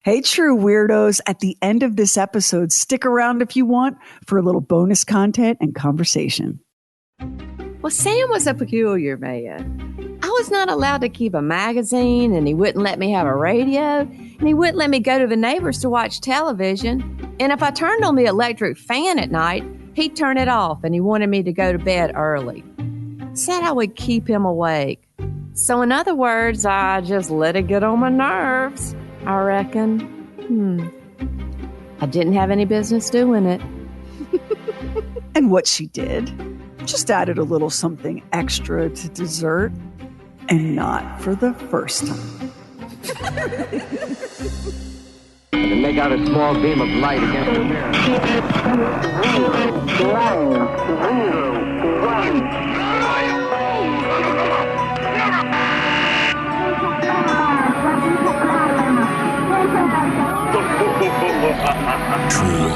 Hey, true weirdos. At the end of this episode, stick around if you want for a little bonus content and conversation. Well, Sam was a peculiar man. I was not allowed to keep a magazine, and he wouldn't let me have a radio, and he wouldn't let me go to the neighbors to watch television. And if I turned on the electric fan at night, he'd turn it off, and he wanted me to go to bed early. Said I would keep him awake. So in other words, I just let it get on my nerves, I reckon. I didn't have any business doing it. And what she did, just added a little something extra to dessert, and not for the first time. And make out a small beam of light against the mirror. Truly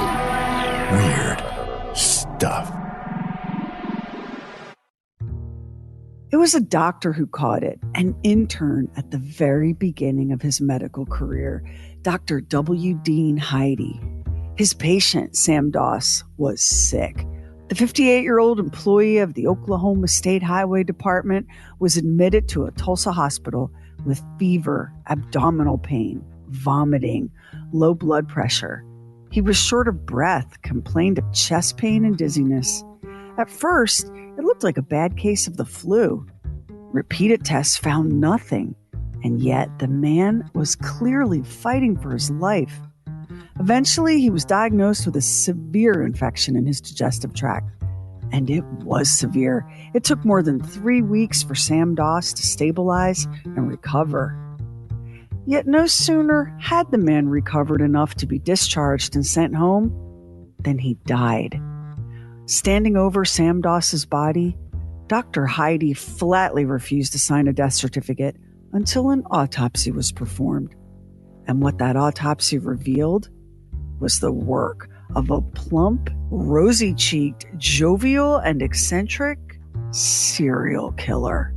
weird stuff. It was a doctor who caught it, an intern at the very beginning of his medical career, Dr. W. Dean Heidi. His patient, Sam Doss, was sick. The 58-year-old employee of the Oklahoma State Highway Department was admitted to a Tulsa hospital with fever, abdominal pain, vomiting, low blood pressure. He was short of breath, complained of chest pain and dizziness. At first, it looked like a bad case of the flu. Repeated tests found nothing, and yet the man was clearly fighting for his life. Eventually, he was diagnosed with a severe infection in his digestive tract, and it was severe. It took more than 3 weeks for Sam Doss to stabilize and recover. Yet no sooner had the man recovered enough to be discharged and sent home than he died. Standing over Sam Doss's body, Dr. Heidi flatly refused to sign a death certificate until an autopsy was performed. And what that autopsy revealed was the work of a plump, rosy-cheeked, jovial, and eccentric serial killer.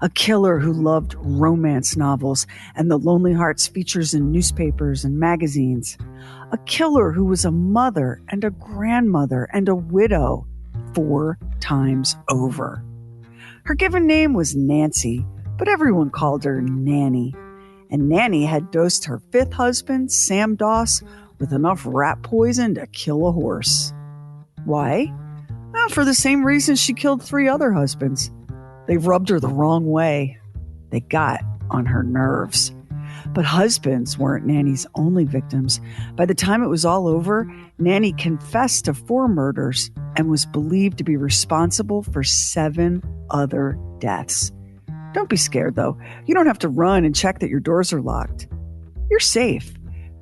A killer who loved romance novels and the Lonely Hearts features in newspapers and magazines. A killer who was a mother and a grandmother and a widow 4 times over. Her given name was Nancy, but everyone called her Nannie. And Nannie had dosed her 5th husband, Sam Doss, with enough rat poison to kill a horse. Why? Well, for the same reason she killed 3 other husbands. They rubbed her the wrong way. They got on her nerves. But husbands weren't Nannie's only victims. By the time it was all over, Nannie confessed to 4 murders and was believed to be responsible for 7 other deaths. Don't be scared, though. You don't have to run and check that your doors are locked. You're safe,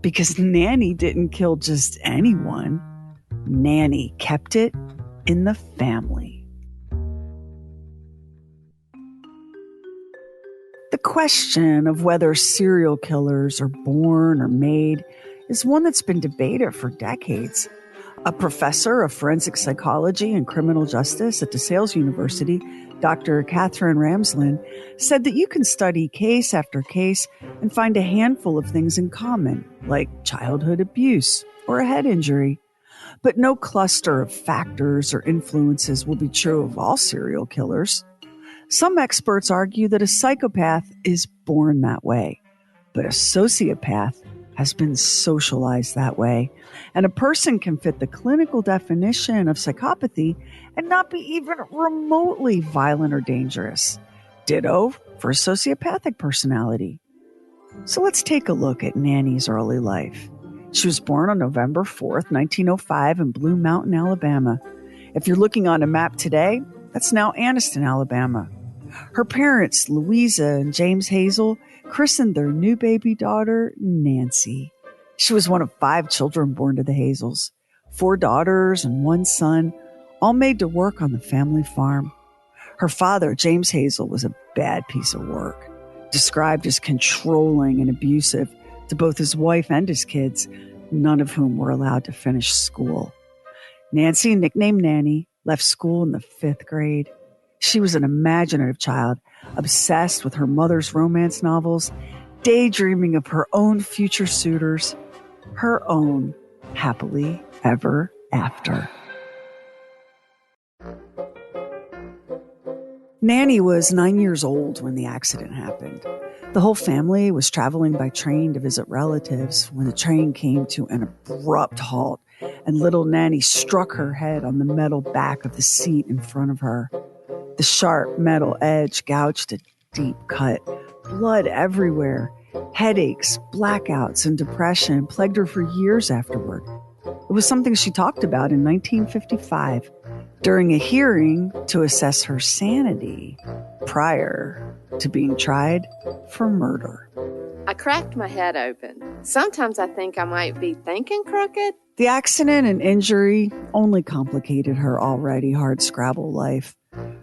because Nannie didn't kill just anyone. Nannie kept it in the family. The question of whether serial killers are born or made is one that's been debated for decades. A professor of forensic psychology and criminal justice at DeSales University, Dr. Catherine Ramslin, said that you can study case after case and find a handful of things in common, like childhood abuse or a head injury. But no cluster of factors or influences will be true of all serial killers. Some experts argue that a psychopath is born that way, but a sociopath has been socialized that way, and a person can fit the clinical definition of psychopathy and not be even remotely violent or dangerous. Ditto for a sociopathic personality. So let's take a look at Nannie's early life. She was born on November 4th, 1905 in Blue Mountain, Alabama. If you're looking on a map today, that's now Anniston, Alabama. Her parents, Louisa and James Hazel, christened their new baby daughter, Nancy. She was one of 5 children born to the Hazels, 4 daughters and 1 son, all made to work on the family farm. Her father, James Hazel, was a bad piece of work, described as controlling and abusive to both his wife and his kids, none of whom were allowed to finish school. Nancy, nicknamed Nannie, left school in the 5th grade. She was an imaginative child, obsessed with her mother's romance novels, daydreaming of her own future suitors, her own happily ever after. Nannie was 9 years old when the accident happened. The whole family was traveling by train to visit relatives when the train came to an abrupt halt, and little Nannie struck her head on the metal back of the seat in front of her. The sharp metal edge gouged a deep cut. Blood everywhere. Headaches, blackouts, and depression plagued her for years afterward. It was something she talked about in 1955 during a hearing to assess her sanity prior to being tried for murder. I cracked my head open. Sometimes I think I might be thinking crooked. The accident and injury only complicated her already hard-scrabble life.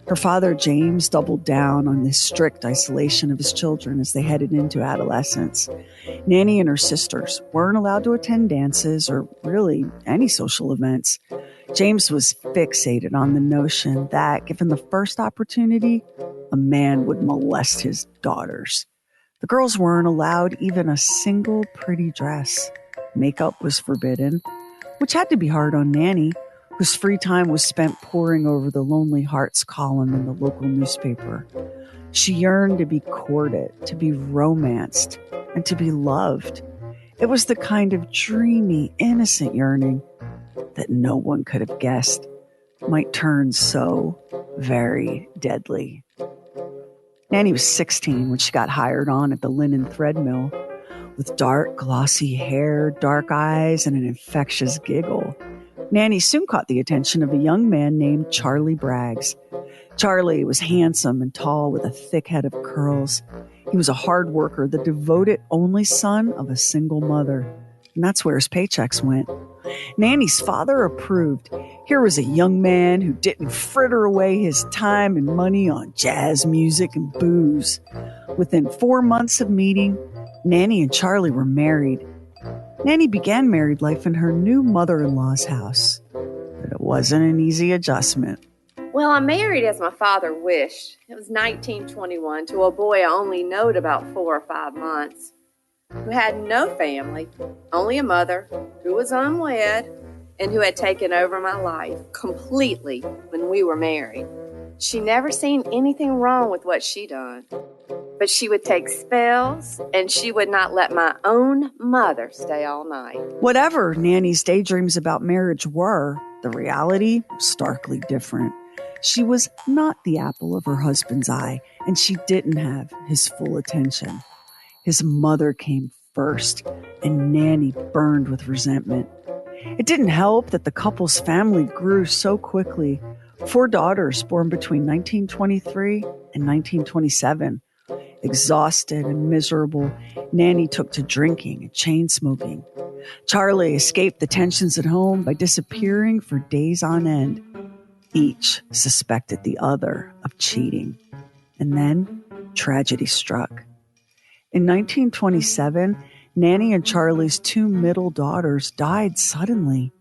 Her father, James, doubled down on the strict isolation of his children as they headed into adolescence. Nannie and her sisters weren't allowed to attend dances or really any social events. James was fixated on the notion that, given the first opportunity, a man would molest his daughters. The girls weren't allowed even a single pretty dress. Makeup was forbidden, which had to be hard on Nannie, whose free time was spent poring over the Lonely Hearts column in the local newspaper. She yearned to be courted, to be romanced, and to be loved. It was the kind of dreamy, innocent yearning that no one could have guessed might turn so very deadly. Nannie was 16 when she got hired on at the linen thread mill. With dark, glossy hair, dark eyes, and an infectious giggle, Nannie soon caught the attention of a young man named Charlie Braggs. Charlie was handsome and tall with a thick head of curls. He was a hard worker, the devoted only son of a single mother. And that's where his paychecks went. Nannie's father approved. Here was a young man who didn't fritter away his time and money on jazz music and booze. Within 4 months of meeting, Nannie and Charlie were married. Nannie began married life in her new mother-in-law's house, but it wasn't an easy adjustment. Well, I married as my father wished. It was 1921 to a boy I only knowed about 4 or 5 months, who had no family, only a mother who was unwed and who had taken over my life completely when we were married. She never seen anything wrong with what she done, but she would take spells and she would not let my own mother stay all night. Whatever Nannie's daydreams about marriage were, the reality was starkly different. She was not the apple of her husband's eye, and she didn't have his full attention. His mother came first, and Nannie burned with resentment. It didn't help that the couple's family grew so quickly. 4 daughters born between 1923 and 1927. Exhausted and miserable, Nannie took to drinking and chain smoking. Charlie escaped the tensions at home by disappearing for days on end. Each suspected the other of cheating. And then tragedy struck. In 1927, Nannie and Charlie's 2 middle daughters died suddenly.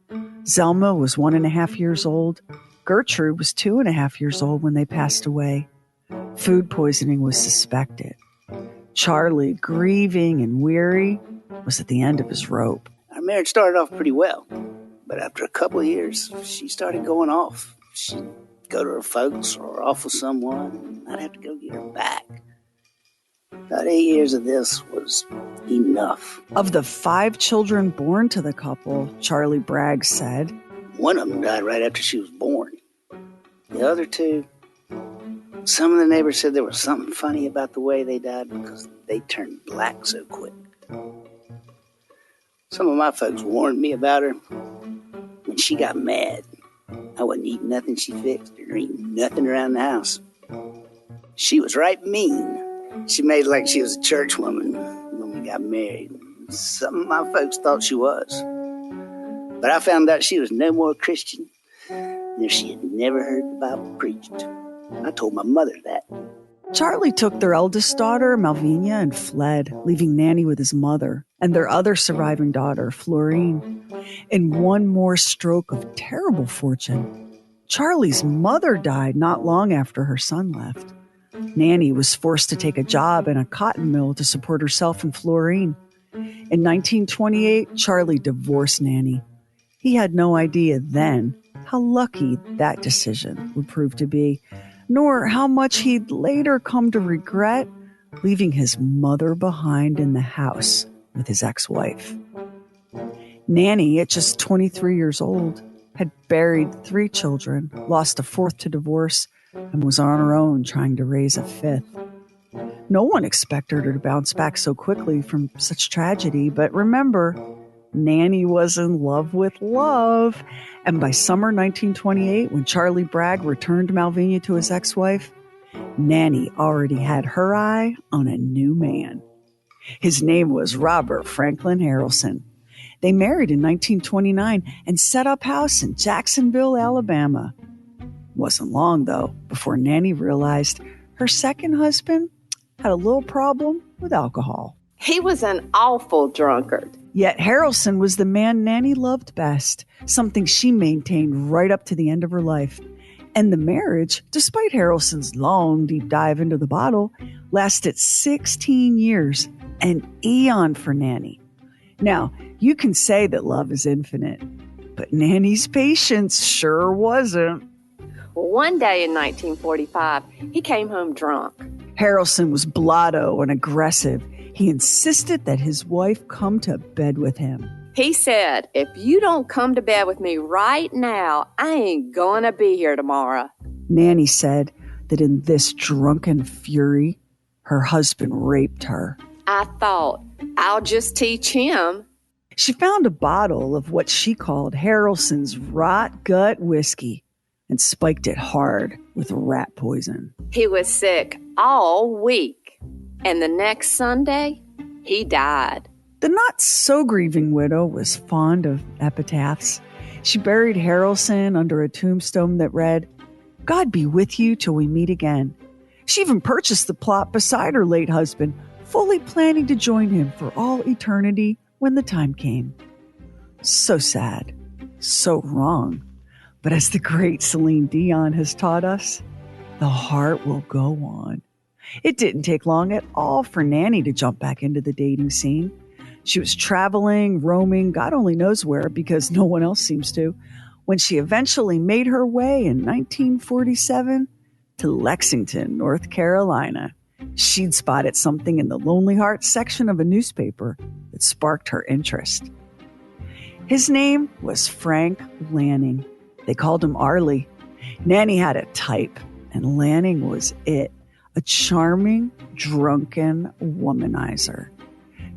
Zelma was 1.5 years old. Gertrude was 2.5 years old when they passed away. Food poisoning was suspected. Charlie, grieving and weary, was at the end of his rope. Our marriage started off pretty well, but after a couple of years, she started going off. She'd go to her folks or off with someone, and I'd have to go get her back. About 8 years of this was enough. Of the 5 children born to the couple, Charlie Braggs said, one of them died right after she was born. The other 2, some of the neighbors said there was something funny about the way they died because they turned black so quick. Some of my folks warned me about her. When she got mad, I wouldn't eat nothing she fixed or drink nothing around the house. She was right mean. She made like she was a church woman when we got married. Some of my folks thought she was. But I found out she was no more Christian than if she had never heard the Bible preached. I told my mother that. Charlie took their eldest daughter, Malvina, and fled, leaving Nannie with his mother and their other surviving daughter, Florine. In one more stroke of terrible fortune, Charlie's mother died not long after her son left. Nannie was forced to take a job in a cotton mill to support herself and Florine. In 1928, Charlie divorced Nannie. He had no idea then how lucky that decision would prove to be, nor how much he'd later come to regret leaving his mother behind in the house with his ex-wife. Nannie, at just 23 years old, had buried 3 children, lost a 4th to divorce, and was on her own trying to raise a 5th. No one expected her to bounce back so quickly from such tragedy, but remember, Nannie was in love with love. And by summer 1928, when Charlie Bragg returned Malvina to his ex-wife, Nannie already had her eye on a new man. His name was Robert Franklin Harrelson. They married in 1929 and set up house in Jacksonville, Alabama. Wasn't long, though, before Nannie realized her second husband had a little problem with alcohol. He was an awful drunkard. Yet Harrelson was the man Nannie loved best, something she maintained right up to the end of her life. And the marriage, despite Harrelson's long, deep dive into the bottle, lasted 16 years, an eon for Nannie. Now, you can say that love is infinite, but Nannie's patience sure wasn't. Well, one day in 1945, he came home drunk. Harrelson was blotto and aggressive. He insisted that his wife come to bed with him. He said, "If you don't come to bed with me right now, I ain't gonna be here tomorrow." Nannie said that in this drunken fury, her husband raped her. I thought, I'll just teach him. She found a bottle of what she called Harrelson's rot gut whiskey and spiked it hard with rat poison. He was sick all week, and the next Sunday, he died. The not-so-grieving widow was fond of epitaphs. She buried Harrelson under a tombstone that read, "God be with you till we meet again." She even purchased the plot beside her late husband, fully planning to join him for all eternity when the time came. So sad, so wrong. But as the great Celine Dion has taught us, the heart will go on. It didn't take long at all for Nannie to jump back into the dating scene. She was traveling, roaming, God only knows where, because no one else seems to, when she eventually made her way in 1947 to Lexington, North Carolina. She'd spotted something in the Lonely Hearts section of a newspaper that sparked her interest. His name was Frank Lanning. They called him Arlie. Nannie had a type, and Lanning was it, a charming, drunken womanizer.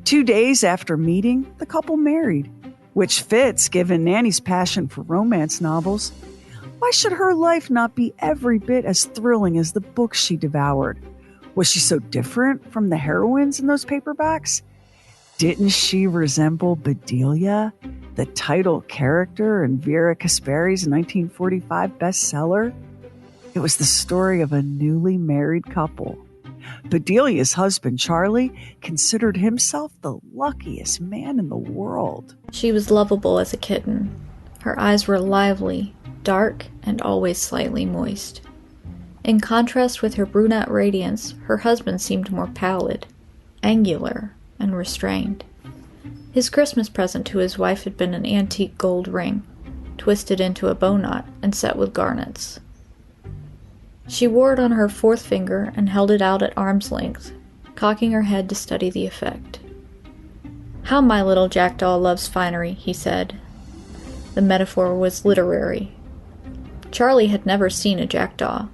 2 days after meeting, the couple married, which fits given Nannie's passion for romance novels. Why should her life not be every bit as thrilling as the books she devoured? Was she so different from the heroines in those paperbacks? Didn't she resemble Bedelia, the title character in Vera Kasperi's 1945 bestseller? It was the story of a newly married couple. Bedelia's husband, Charlie, considered himself the luckiest man in the world. She was lovable as a kitten. Her eyes were lively, dark, and always slightly moist. In contrast with her brunette radiance, her husband seemed more pallid, angular, and restrained. His Christmas present to his wife had been an antique gold ring, twisted into a bow knot and set with garnets. She wore it on her 4th finger and held it out at arm's length, cocking her head to study the effect. "How my little jackdaw loves finery," he said. The metaphor was literary. Charlie had never seen a jackdaw.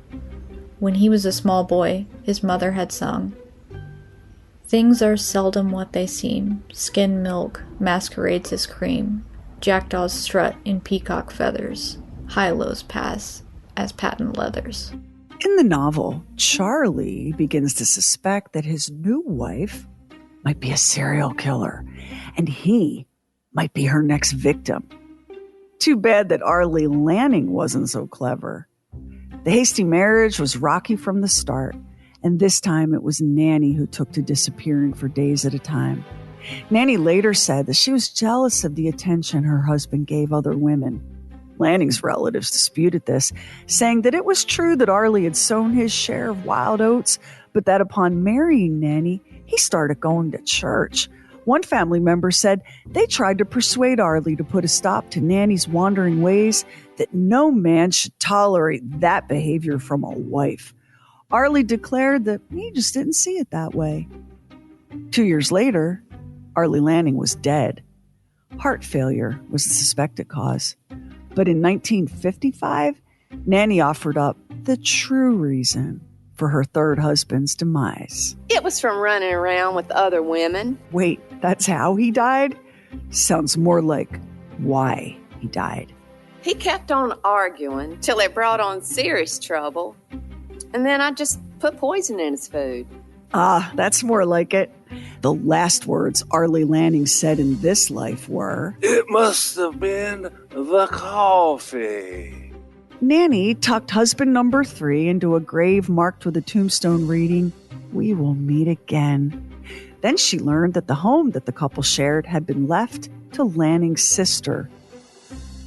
When he was a small boy, his mother had sung, "Things are seldom what they seem. Skim milk masquerades as cream. Jackdaws strut in peacock feathers. High-lows pass as patent leathers." In the novel, Charlie begins to suspect that his new wife might be a serial killer, and he might be her next victim. Too bad that Arlie Lanning wasn't so clever. The hasty marriage was rocky from the start, and this time it was Nannie who took to disappearing for days at a time. Nannie later said that she was jealous of the attention her husband gave other women. Lanning's relatives disputed this, saying that it was true that Arlie had sown his share of wild oats, but that upon marrying Nannie, he started going to church. One family member said they tried to persuade Arlie to put a stop to Nannie's wandering ways, that no man should tolerate that behavior from a wife. Arlie declared that he just didn't see it that way. 2 years later, Arlie Lanning was dead. Heart failure was the suspected cause. But in 1955, Nannie offered up the true reason for her third husband's demise. It was from running around with other women. Wait, that's how he died? Sounds more like why he died. He kept on arguing till it brought on serious trouble. And then I just put poison in his food. Ah, that's more like it. The last words Arlie Lanning said in this life were, "It must have been the coffee." Nannie tucked husband number 3 into a grave marked with a tombstone reading, "We will meet again." Then she learned that the home that the couple shared had been left to Lanning's sister.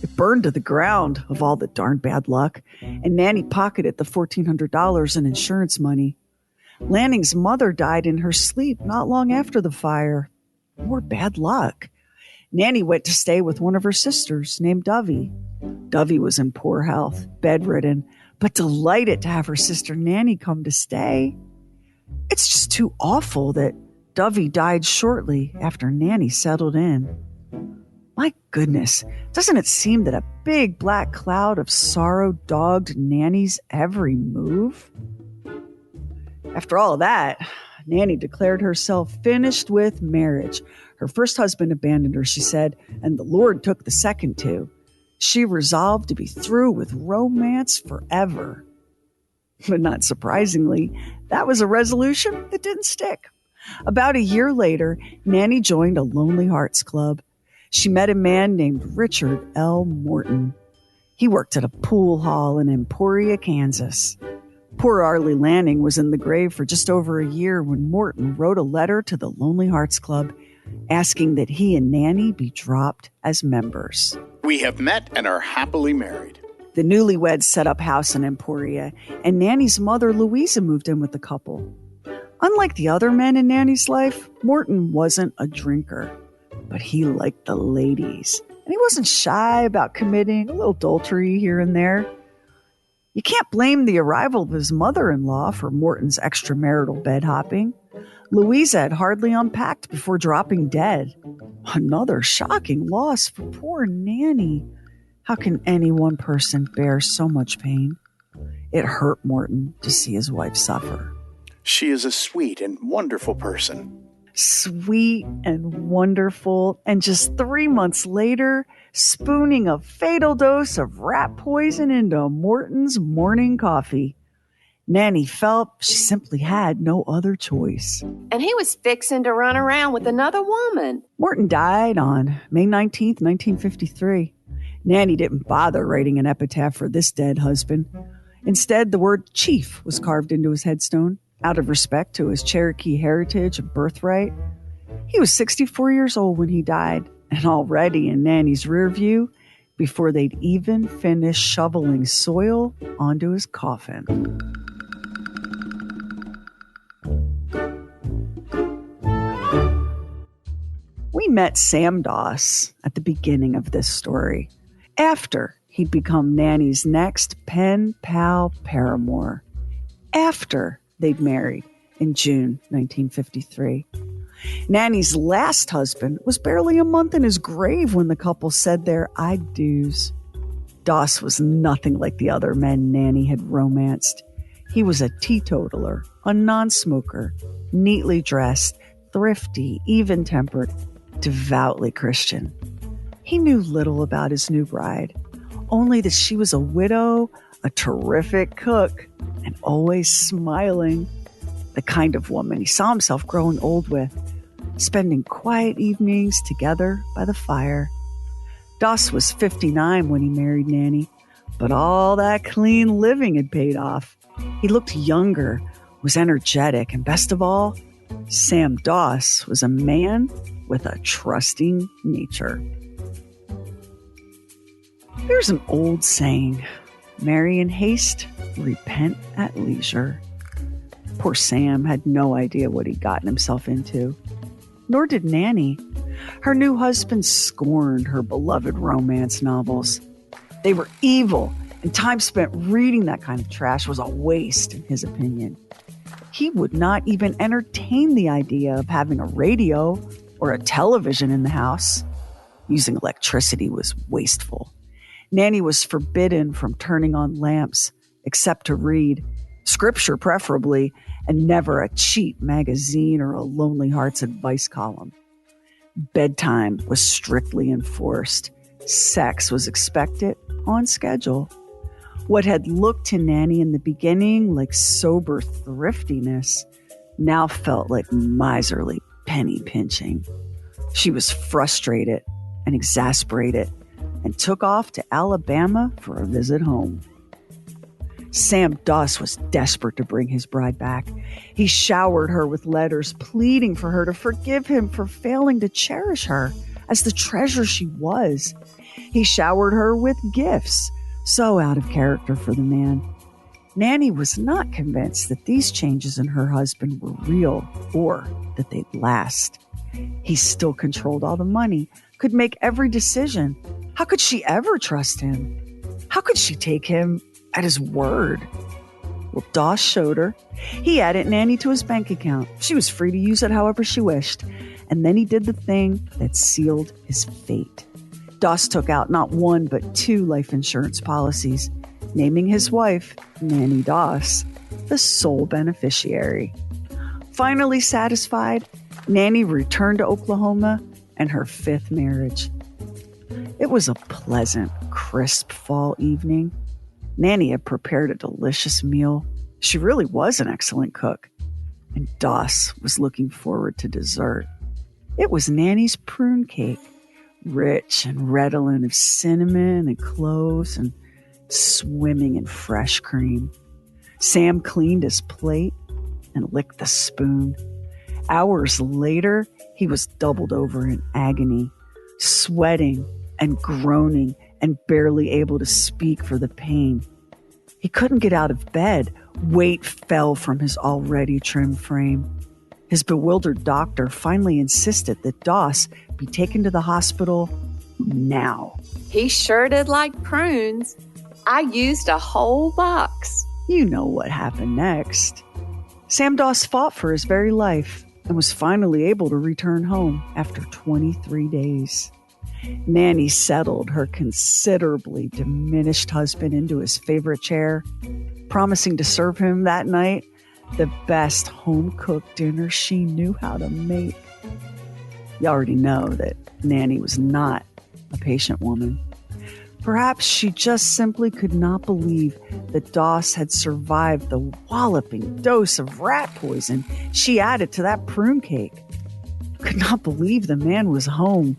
It burned to the ground of all the darn bad luck, and Nannie pocketed the $1,400 in insurance money. Lanning's mother died in her sleep not long after the fire. More bad luck. Nannie went to stay with one of her sisters named Dovey. Dovey was in poor health, bedridden, but delighted to have her sister Nannie come to stay. It's just too awful that Dovey died shortly after Nannie settled in. My goodness, doesn't it seem that a big black cloud of sorrow dogged Nannie's every move? After all of that, Nannie declared herself finished with marriage. Her first husband abandoned her, she said, and the Lord took the second too. She resolved to be through with romance forever. But not surprisingly, that was a resolution that didn't stick. About a year later, Nannie joined a Lonely Hearts Club. She met a man named Richard L. Morton. He worked at a pool hall in Emporia, Kansas. Poor Arlie Lanning was in the grave for just over a year when Morton wrote a letter to the Lonely Hearts Club asking that he and Nannie be dropped as members. We have met and are happily married. The newlyweds set up house in Emporia, and Nannie's mother, Louisa, moved in with the couple. Unlike the other men in Nannie's life, Morton wasn't a drinker, but he liked the ladies, and he wasn't shy about committing a little adultery here and there. You can't blame the arrival of his mother-in-law for Morton's extramarital bed hopping. Louisa had hardly unpacked before dropping dead. Another shocking loss for poor Nannie. How can any one person bear so much pain? It hurt Morton to see his wife suffer. She is a sweet and wonderful person. Sweet and wonderful, and just 3 months later, spooning a fatal dose of rat poison into Morton's morning coffee. Nannie felt she simply had no other choice. And he was fixing to run around with another woman. Morton died on May 19th, 1953. Nannie didn't bother writing an epitaph for this dead husband. Instead, the word chief was carved into his headstone, out of respect to his Cherokee heritage and birthright. He was 64 years old when he died, and already in Nannie's rear view, before they'd even finished shoveling soil onto his coffin. We met Sam Doss at the beginning of this story, after he'd become Nannie's next pen pal paramour, after they'd married in June 1953. Nannie's last husband was barely a month in his grave when the couple said their I do's. Doss was nothing like the other men Nannie had romanced. He was a teetotaler, a non-smoker, neatly dressed, thrifty, even-tempered, devoutly Christian. He knew little about his new bride, only that she was a widow, a terrific cook, and always smiling. The kind of woman he saw himself growing old with, spending quiet evenings together by the fire. Doss was 59 when he married Nannie, but all that clean living had paid off. He looked younger, was energetic, and best of all, Sam Doss was a man with a trusting nature. There's an old saying, marry in haste, repent at leisure. Poor Sam had no idea what he'd gotten himself into. Nor did Nannie. Her new husband scorned her beloved romance novels. They were evil, and time spent reading that kind of trash was a waste, in his opinion. He would not even entertain the idea of having a radio or a television in the house. Using electricity was wasteful. Nannie was forbidden from turning on lamps, except to read, scripture preferably, and never a cheap magazine or a Lonely Hearts advice column. Bedtime was strictly enforced. Sex was expected on schedule. What had looked to Nannie in the beginning like sober thriftiness now felt like miserly penny pinching. She was frustrated and exasperated and took off to Alabama for a visit home. Sam Doss was desperate to bring his bride back. He showered her with letters, pleading for her to forgive him for failing to cherish her as the treasure she was. He showered her with gifts, so out of character for the man. Nannie was not convinced that these changes in her husband were real or that they'd last. He still controlled all the money, could make every decision. How could she ever trust him? How could she take him at his word? Well, Doss showed her. He added Nannie to his bank account. She was free to use it however she wished. And then he did the thing that sealed his fate. Doss took out not one but 2 life insurance policies, naming his wife, Nannie Doss, the sole beneficiary. Finally satisfied, Nannie returned to Oklahoma and her 5th marriage. It was a pleasant, crisp fall evening. Nannie had prepared a delicious meal. She really was an excellent cook. And Doss was looking forward to dessert. It was Nannie's prune cake, rich and redolent of cinnamon and cloves and swimming in fresh cream. Sam cleaned his plate and licked the spoon. Hours later, he was doubled over in agony, sweating and groaning and barely able to speak for the pain. He couldn't get out of bed. Weight fell from his already trim frame. His bewildered doctor finally insisted that Doss be taken to the hospital now. He sure did like prunes. I used a whole box. You know what happened next. Sam Doss fought for his very life and was finally able to return home after 23 days. Nannie settled her considerably diminished husband into his favorite chair, promising to serve him that night the best home-cooked dinner she knew how to make. You already know that Nannie was not a patient woman. Perhaps she just simply could not believe that Doss had survived the walloping dose of rat poison she added to that prune cake. Could not believe the man was home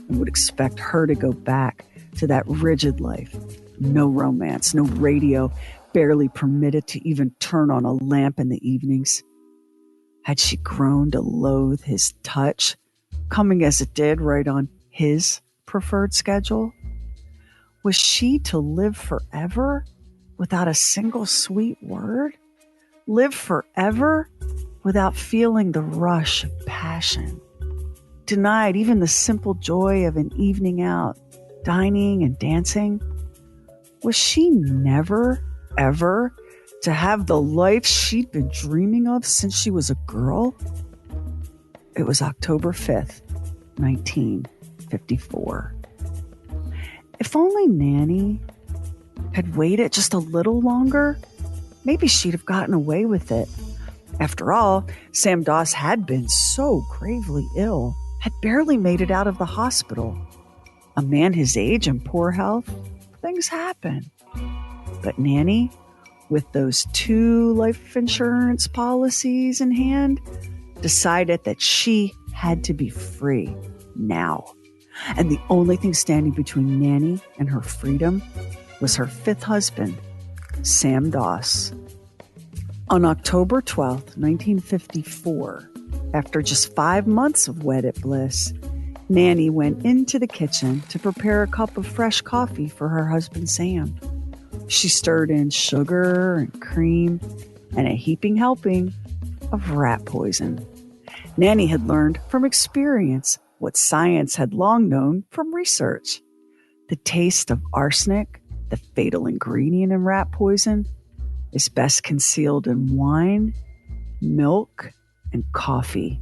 and would expect her to go back to that rigid life. No romance, no radio, barely permitted to even turn on a lamp in the evenings. Had she grown to loathe his touch, coming as it did right on his preferred schedule? Was she to live forever without a single sweet word? Live forever without feeling the rush of passion? Denied even the simple joy of an evening out, dining and dancing? Was she never, ever to have the life she'd been dreaming of since she was a girl? It was October 5th, 1954. If only Nannie had waited just a little longer, maybe she'd have gotten away with it. After all, Sam Doss had been so gravely ill, had barely made it out of the hospital. A man his age and poor health, things happen. But Nannie, with those 2 life insurance policies in hand, decided that she had to be free now. And the only thing standing between Nannie and her freedom was her 5th husband, Sam Doss. On October 12th, 1954, after just 5 months of wedded bliss, Nannie went into the kitchen to prepare a cup of fresh coffee for her husband, Sam. She stirred in sugar and cream and a heaping helping of rat poison. Nannie had learned from experience what science had long known from research. The taste of arsenic, the fatal ingredient in rat poison, is best concealed in wine, milk, and coffee.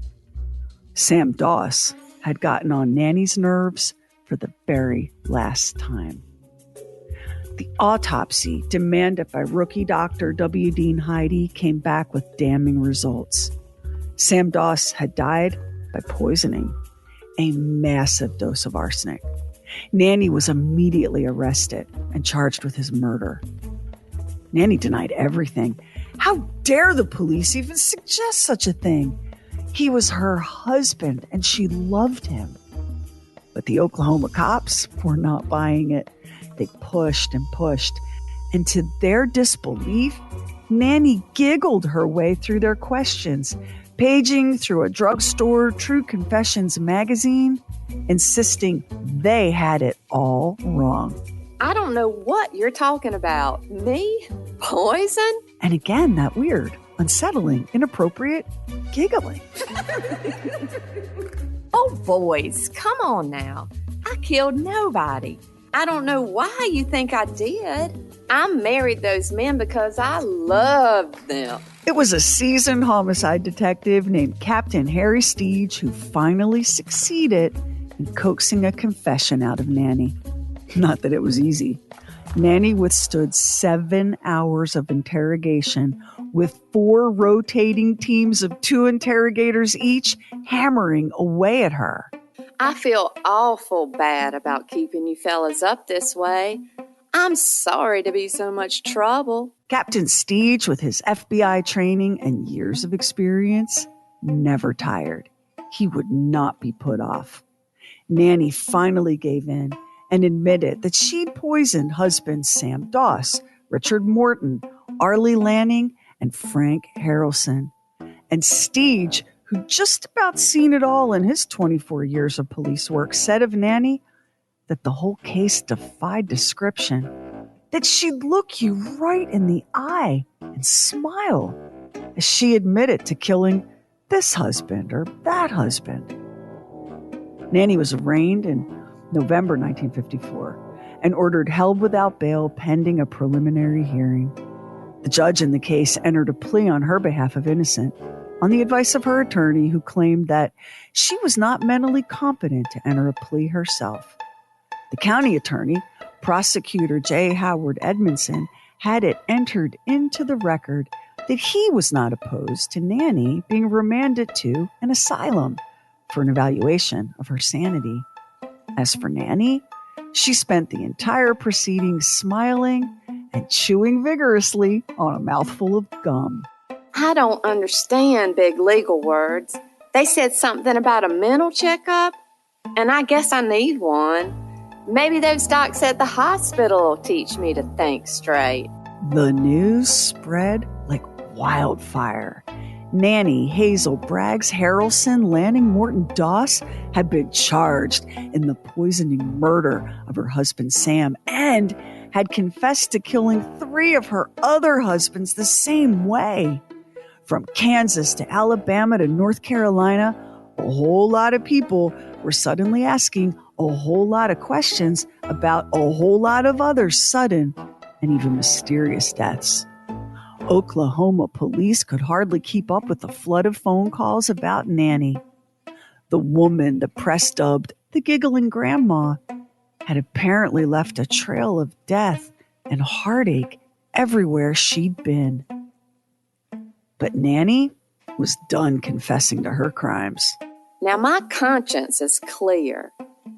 Sam Doss had gotten on Nannie's nerves for the very last time. The autopsy demanded by rookie doctor W. Dean Heidi came back with damning results. Sam Doss had died by poisoning, a massive dose of arsenic. Nannie was immediately arrested and charged with his murder. Nannie denied everything. How dare the police even suggest such a thing? He was her husband and she loved him. But the Oklahoma cops were not buying it. They pushed and pushed. And to their disbelief, Nannie giggled her way through their questions, paging through a drugstore True Confessions magazine, insisting they had it all wrong. I don't know what you're talking about. Me? Poison? And again, that weird, unsettling, inappropriate giggling. Oh, boys, come on now. I killed nobody. I don't know why you think I did. I married those men because I loved them. It was a seasoned homicide detective named Captain Harry Steege who finally succeeded in coaxing a confession out of Nannie. Not that it was easy. Nannie withstood 7 hours of interrogation with 4 rotating teams of 2 interrogators each hammering away at her. I feel awful bad about keeping you fellas up this way. I'm sorry to be so much trouble. Captain Steege, with his FBI training and years of experience, never tired. He would not be put off. Nannie finally gave in and admitted that she'd poisoned husbands Sam Doss, Richard Morton, Arlie Lanning, and Frank Harrelson. And Steege, who'd just about seen it all in his 24 years of police work, said of Nannie that the whole case defied description, that she'd look you right in the eye and smile as she admitted to killing this husband or that husband. Nannie was arraigned in November 1954 and ordered held without bail pending a preliminary hearing. The judge in the case entered a plea on her behalf of innocent on the advice of her attorney, who claimed that she was not mentally competent to enter a plea herself. The county attorney, prosecutor J. Howard Edmondson, had it entered into the record that he was not opposed to Nannie being remanded to an asylum for an evaluation of her sanity. As for Nannie, she spent the entire proceedings smiling and chewing vigorously on a mouthful of gum. I don't understand big legal words. They said something about a mental checkup, and I guess I need one. Maybe those docs at the hospital will teach me to think straight. The news spread like wildfire. Nannie Hazel Braggs Harrelson Lanning Morton Doss had been charged in the poisoning murder of her husband Sam and had confessed to killing 3 of her other husbands the same way. From Kansas to Alabama to North Carolina, a whole lot of people were suddenly asking a whole lot of questions about a whole lot of other sudden and even mysterious deaths. Oklahoma police could hardly keep up with the flood of phone calls about Nannie. The woman the press dubbed the Giggling Grandma had apparently left a trail of death and heartache everywhere she'd been. But Nannie was done confessing to her crimes. Now my conscience is clear.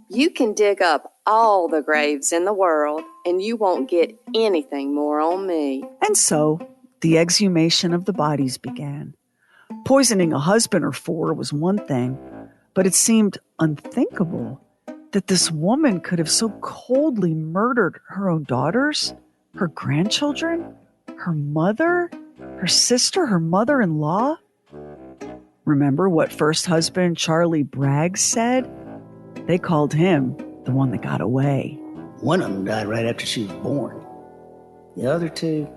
You can dig up all the graves in the world and you won't get anything more on me. And so the exhumation of the bodies began. Poisoning a husband or 4 was one thing, but it seemed unthinkable that this woman could have so coldly murdered her own daughters, her grandchildren, her mother, her sister, her mother-in-law. Remember what first husband Charlie Braggs said? They called him the one that got away. One of them died right after she was born. The other two,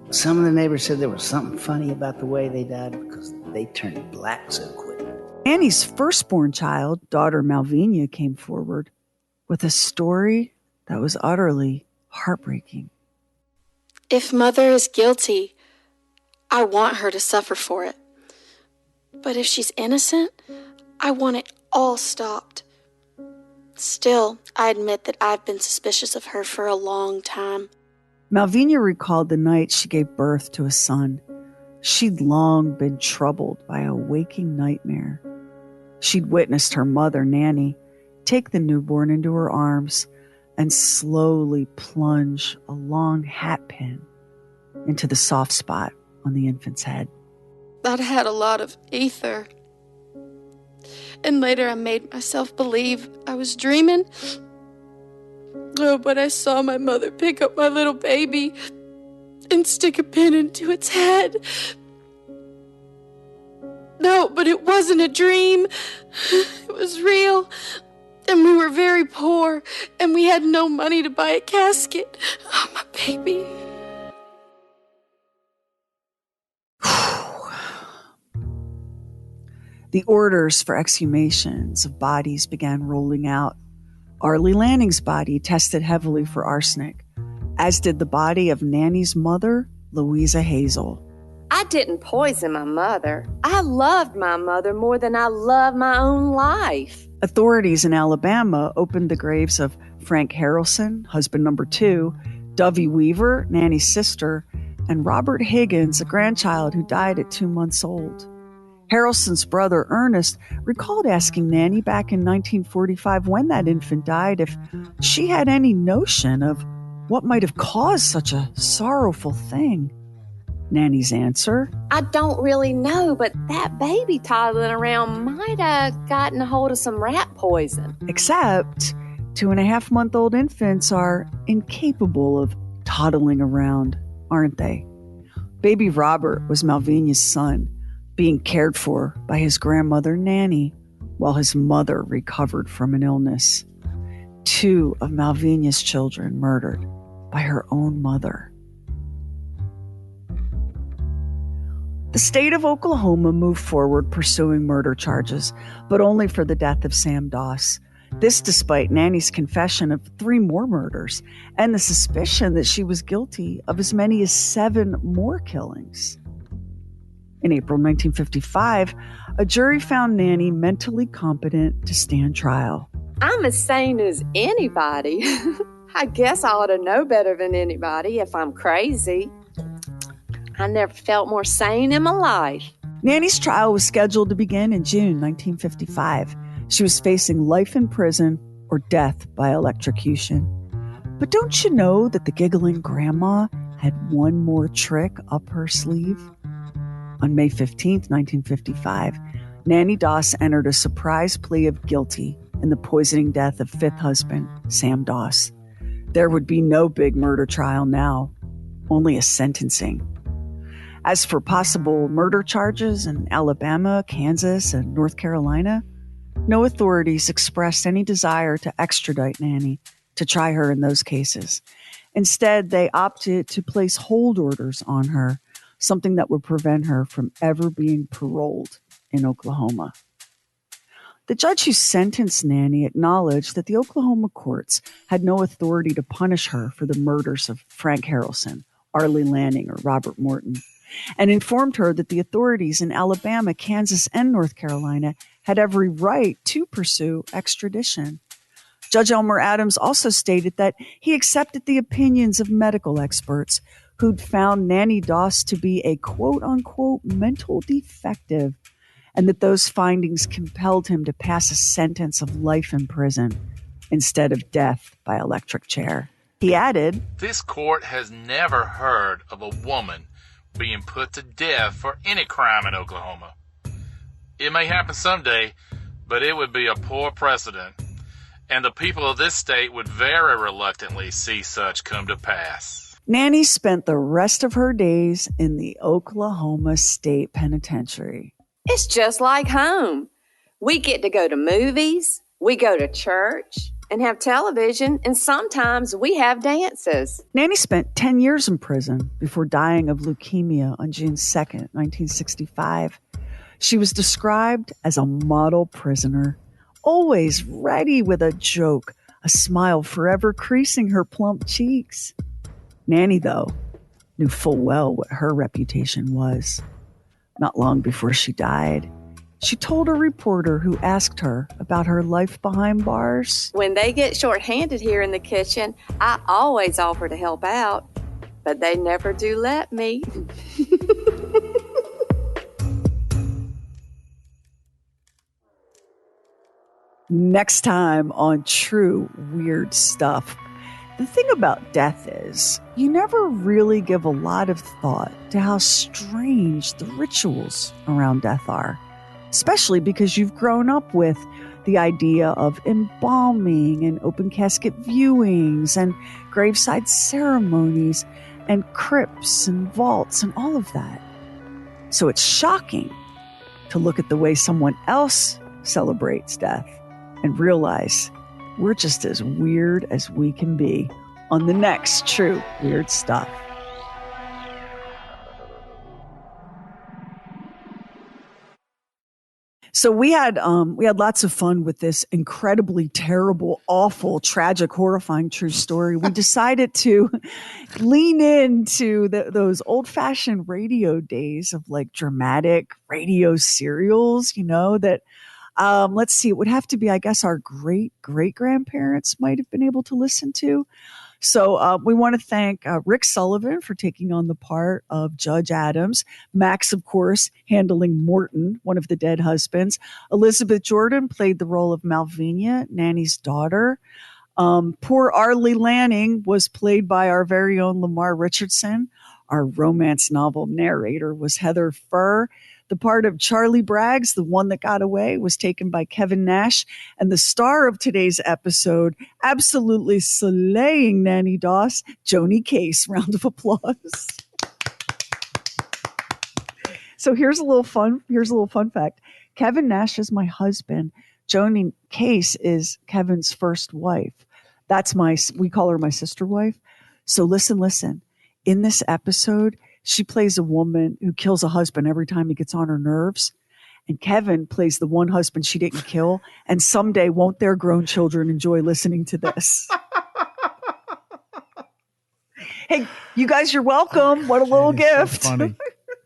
some of the neighbors said there was something funny about the way they died because they turned black so quick. Nannie's firstborn child, daughter Malvina, came forward with a story that was utterly heartbreaking. If Mother is guilty, I want her to suffer for it. But if she's innocent, I want it all stopped. Still, I admit that I've been suspicious of her for a long time. Malvina recalled the night she gave birth to a son. She'd long been troubled by a waking nightmare. She'd witnessed her mother, Nannie, take the newborn into her arms and slowly plunge a long hat pin into the soft spot on the infant's head. I'd had a lot of ether. And later I made myself believe I was dreaming. Oh, but I saw my mother pick up my little baby and stick a pin into its head. No, but it wasn't a dream. It was real. And we were very poor, and we had no money to buy a casket. Oh, my baby. The orders for exhumations of bodies began rolling out. Arlie Lanning's body tested heavily for arsenic, as did the body of Nannie's mother, Louisa Hazel. I didn't poison my mother. I loved my mother more than I loved my own life. Authorities in Alabama opened the graves of Frank Harrelson, husband number 2, Dovey Weaver, Nannie's sister, and Robert Higgins, a grandchild who died at 2 months old. Harrelson's brother, Ernest, recalled asking Nannie back in 1945 when that infant died if she had any notion of what might have caused such a sorrowful thing. Nannie's answer? I don't really know, but that baby toddling around might have gotten a hold of some rat poison. Except 2.5-month-old infants are incapable of toddling around, aren't they? Baby Robert was Malvina's son, being cared for by his grandmother Nannie while his mother recovered from an illness. 2 of Malvina's children murdered by her own mother. The state of Oklahoma moved forward pursuing murder charges, but only for the death of Sam Doss. This despite Nannie's confession of 3 more murders and the suspicion that she was guilty of as many as 7 more killings. In April 1955, a jury found Nannie mentally competent to stand trial. I'm as sane as anybody. I guess I ought to know better than anybody if I'm crazy. I never felt more sane in my life. Nannie's trial was scheduled to begin in June 1955. She was facing life in prison or death by electrocution. But don't you know that the giggling grandma had one more trick up her sleeve? On May 15, 1955, Nannie Doss entered a surprise plea of guilty in the poisoning death of 5th husband, Sam Doss. There would be no big murder trial now, only a sentencing. As for possible murder charges in Alabama, Kansas, and North Carolina, no authorities expressed any desire to extradite Nannie to try her in those cases. Instead, they opted to place hold orders on her, something that would prevent her from ever being paroled in Oklahoma. The judge who sentenced Nannie acknowledged that the Oklahoma courts had no authority to punish her for the murders of Frank Harrelson, Arlie Lanning, or Robert Morton, and informed her that the authorities in Alabama, Kansas, and North Carolina had every right to pursue extradition. Judge Elmer Adams also stated that he accepted the opinions of medical experts who'd found Nannie Doss to be a quote-unquote mental defective, and that those findings compelled him to pass a sentence of life in prison instead of death by electric chair. He added, "This court has never heard of a woman being put to death for any crime in Oklahoma. It may happen someday, but it would be a poor precedent, and the people of this state would very reluctantly see such come to pass." Nannie spent the rest of her days in the Oklahoma State Penitentiary. It's just like home. We get to go to movies. We go to church and have television, and sometimes we have dances. Nannie spent 10 years in prison before dying of leukemia on June 2nd, 1965. She was described as a model prisoner, always ready with a joke, a smile forever creasing her plump cheeks. Nannie, though, knew full well what her reputation was. Not long before she died, she told a reporter who asked her about her life behind bars. When they get short-handed here in the kitchen, I always offer to help out, but they never do let me. Next time on True Weird Stuff. The thing about death is, you never really give a lot of thought to how strange the rituals around death are, especially because you've grown up with the idea of embalming and open casket viewings and graveside ceremonies and crypts and vaults and all of that. So it's shocking to look at the way someone else celebrates death and realize we're just as weird as we can be on the next True Weird Stuff. So we had lots of fun with this incredibly terrible, awful, tragic, horrifying true story. We decided to lean into those old-fashioned radio days of like dramatic radio serials, that let's see, it would have to be, I guess, our great-great-grandparents might have been able to listen to. So we want to thank Rick Sullivan for taking on the part of Judge Adams. Max, of course, handling Morton, one of the dead husbands. Elizabeth Jordan played the role of Malvinia, Nannie's daughter. Poor Arlie Lanning was played by our very own Lamar Richardson. Our romance novel narrator was Heather Furr. The part of Charlie Braggs, the one that got away, was taken by Kevin Nash. And the star of today's episode, absolutely slaying Nannie Doss, Joni Case. Round of applause. So here's a little fun fact. Kevin Nash is my husband. Joni Case is Kevin's first wife. We call her my sister wife. So listen. In this episode, she plays a woman who kills a husband every time he gets on her nerves. And Kevin plays the one husband she didn't kill. And someday, won't their grown children enjoy listening to this? Hey, you guys, you're welcome. What a little gift. So funny.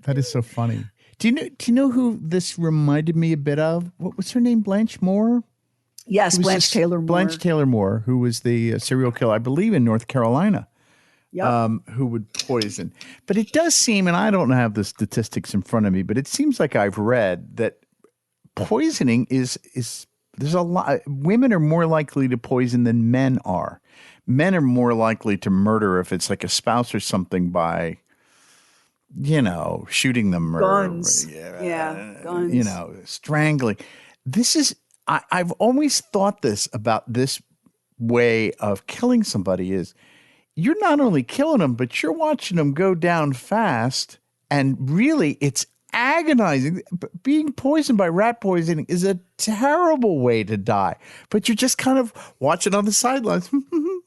That is so funny. Do you know who this reminded me a bit of? What was her name? Blanche Moore? Yes, Blanche Taylor Moore. Blanche Taylor Moore, who was the serial killer, I believe, in North Carolina. Yep. Who would poison. But it does seem, and I don't have the statistics in front of me, but it seems like I've read that poisoning is there's a lot. Women are more likely to poison than men are. Men are more likely to murder if it's like a spouse or something by, shooting them. Guns. Guns. Strangling. I've always thought this about this way of killing somebody is, you're not only killing them, but you're watching them go down fast. And really, it's agonizing. Being poisoned by rat poisoning is a terrible way to die. But you're just kind of watching on the sidelines.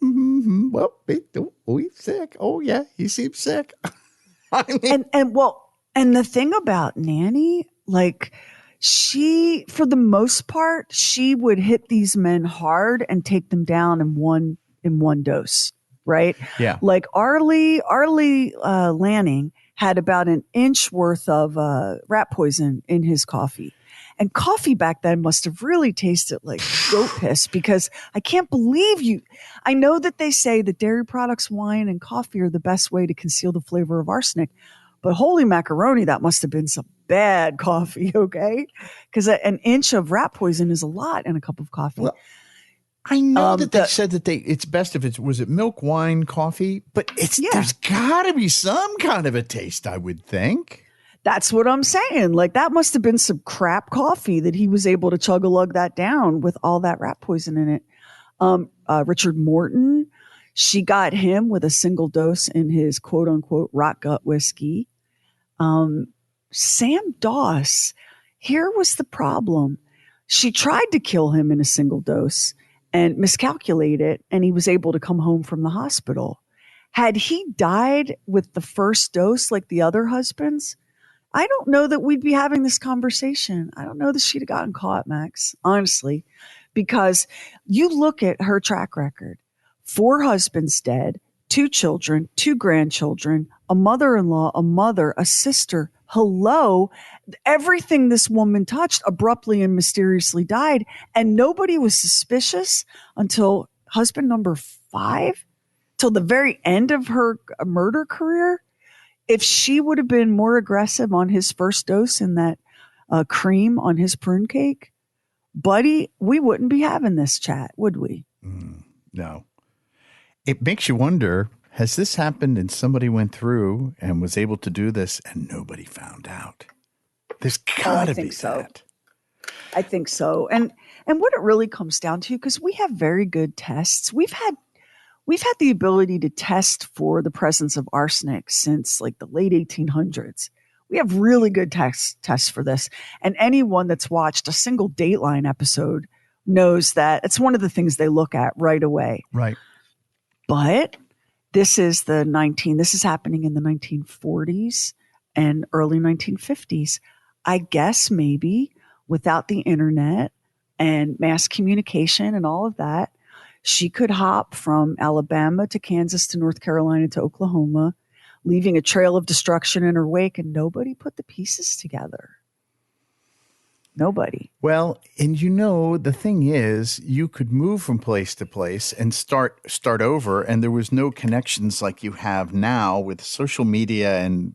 Well, he's sick. Oh, yeah, he seems sick. I mean, and the thing about Nannie, like, she, for the most part, she would hit these men hard and take them down in one dose. Right? Yeah. Like Arlie Lanning had about an inch worth of rat poison in his coffee. And coffee back then must have really tasted like goat piss, because I can't believe you. I know that they say that dairy products, wine, and coffee are the best way to conceal the flavor of arsenic. But holy macaroni, that must have been some bad coffee, okay? Because an inch of rat poison is a lot in a cup of coffee. Well, I know that they said that it's best if was it milk, wine, coffee, but there's got to be some kind of a taste, I would think. That's what I'm saying. Like, that must have been some crap coffee that he was able to chug-a-lug that down with all that rat poison in it. Richard Morton, she got him with a single dose in his quote-unquote rot gut whiskey. Sam Doss, here was the problem. She tried to kill him in a single dose and miscalculated, and he was able to come home from the hospital. Had he died with the first dose like the other husbands, I don't know that we'd be having this conversation. I don't know that she'd have gotten caught, Max, honestly, because you look at her track record. 4 husbands dead, 2 children, 2 grandchildren, a mother-in-law, a mother, a sister. Hello. Everything this woman touched abruptly and mysteriously died. And nobody was suspicious until husband number 5, till the very end of her murder career. If she would have been more aggressive on his first dose in that cream on his prune cake, buddy, we wouldn't be having this chat, would we? No. It makes you wonder, has this happened and somebody went through and was able to do this and nobody found out? There's got to be that. I think so. And what it really comes down to, because we have very good tests. We've had the ability to test for the presence of arsenic since like the late 1800s. We have really good tests for this. And anyone that's watched a single Dateline episode knows that it's one of the things they look at right away. Right. But this is happening in the 1940s and early 1950s. I guess maybe without the internet and mass communication and all of that, she could hop from Alabama to Kansas to North Carolina to Oklahoma, leaving a trail of destruction in her wake, and nobody put the pieces together. Nobody. Well, and the thing is, you could move from place to place and start over, and there was no connections like you have now with social media, and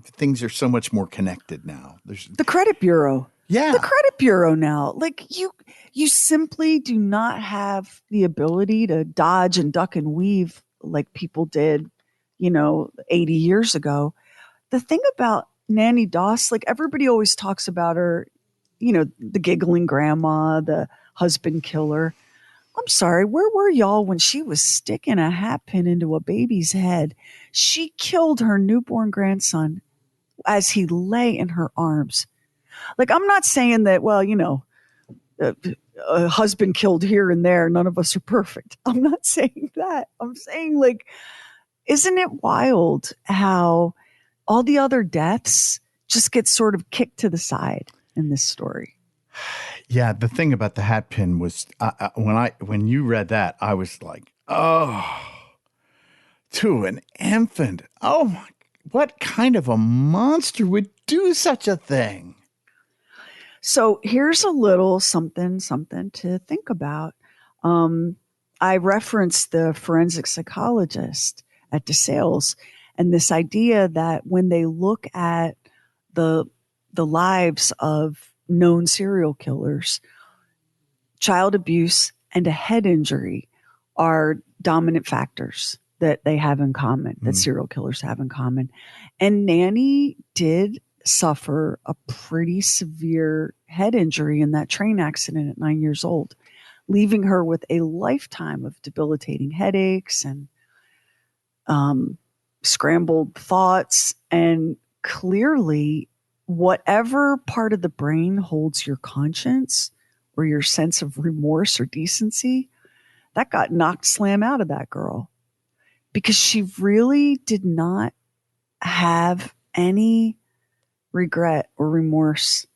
things are so much more connected now. There's the credit bureau. Yeah. The credit bureau now. Like you simply do not have the ability to dodge and duck and weave like people did, 80 years ago. The thing about Nannie Doss, like everybody always talks about her, the giggling grandma, the husband killer. I'm sorry, where were y'all when she was sticking a hat pin into a baby's head? She killed her newborn grandson as he lay in her arms. Like, I'm not saying that, a husband killed here and there, none of us are perfect. I'm not saying that. I'm saying, like, isn't it wild how all the other deaths just get sort of kicked to the side in this story? Yeah, the thing about the hat pin was when you read that, I was like, oh, to an infant. Oh, my, what kind of a monster would do such a thing? So here's a little something to think about. I referenced the forensic psychologist at DeSales and this idea that when they look at the lives of known serial killers, child abuse and a head injury are dominant factors that they have in common, that serial killers have in common. And Nannie did suffer a pretty severe head injury in that train accident at 9 years old, leaving her with a lifetime of debilitating headaches and scrambled thoughts. And clearly, whatever part of the brain holds your conscience or your sense of remorse or decency, that got knocked slam out of that girl, because she really did not have any regret or remorse.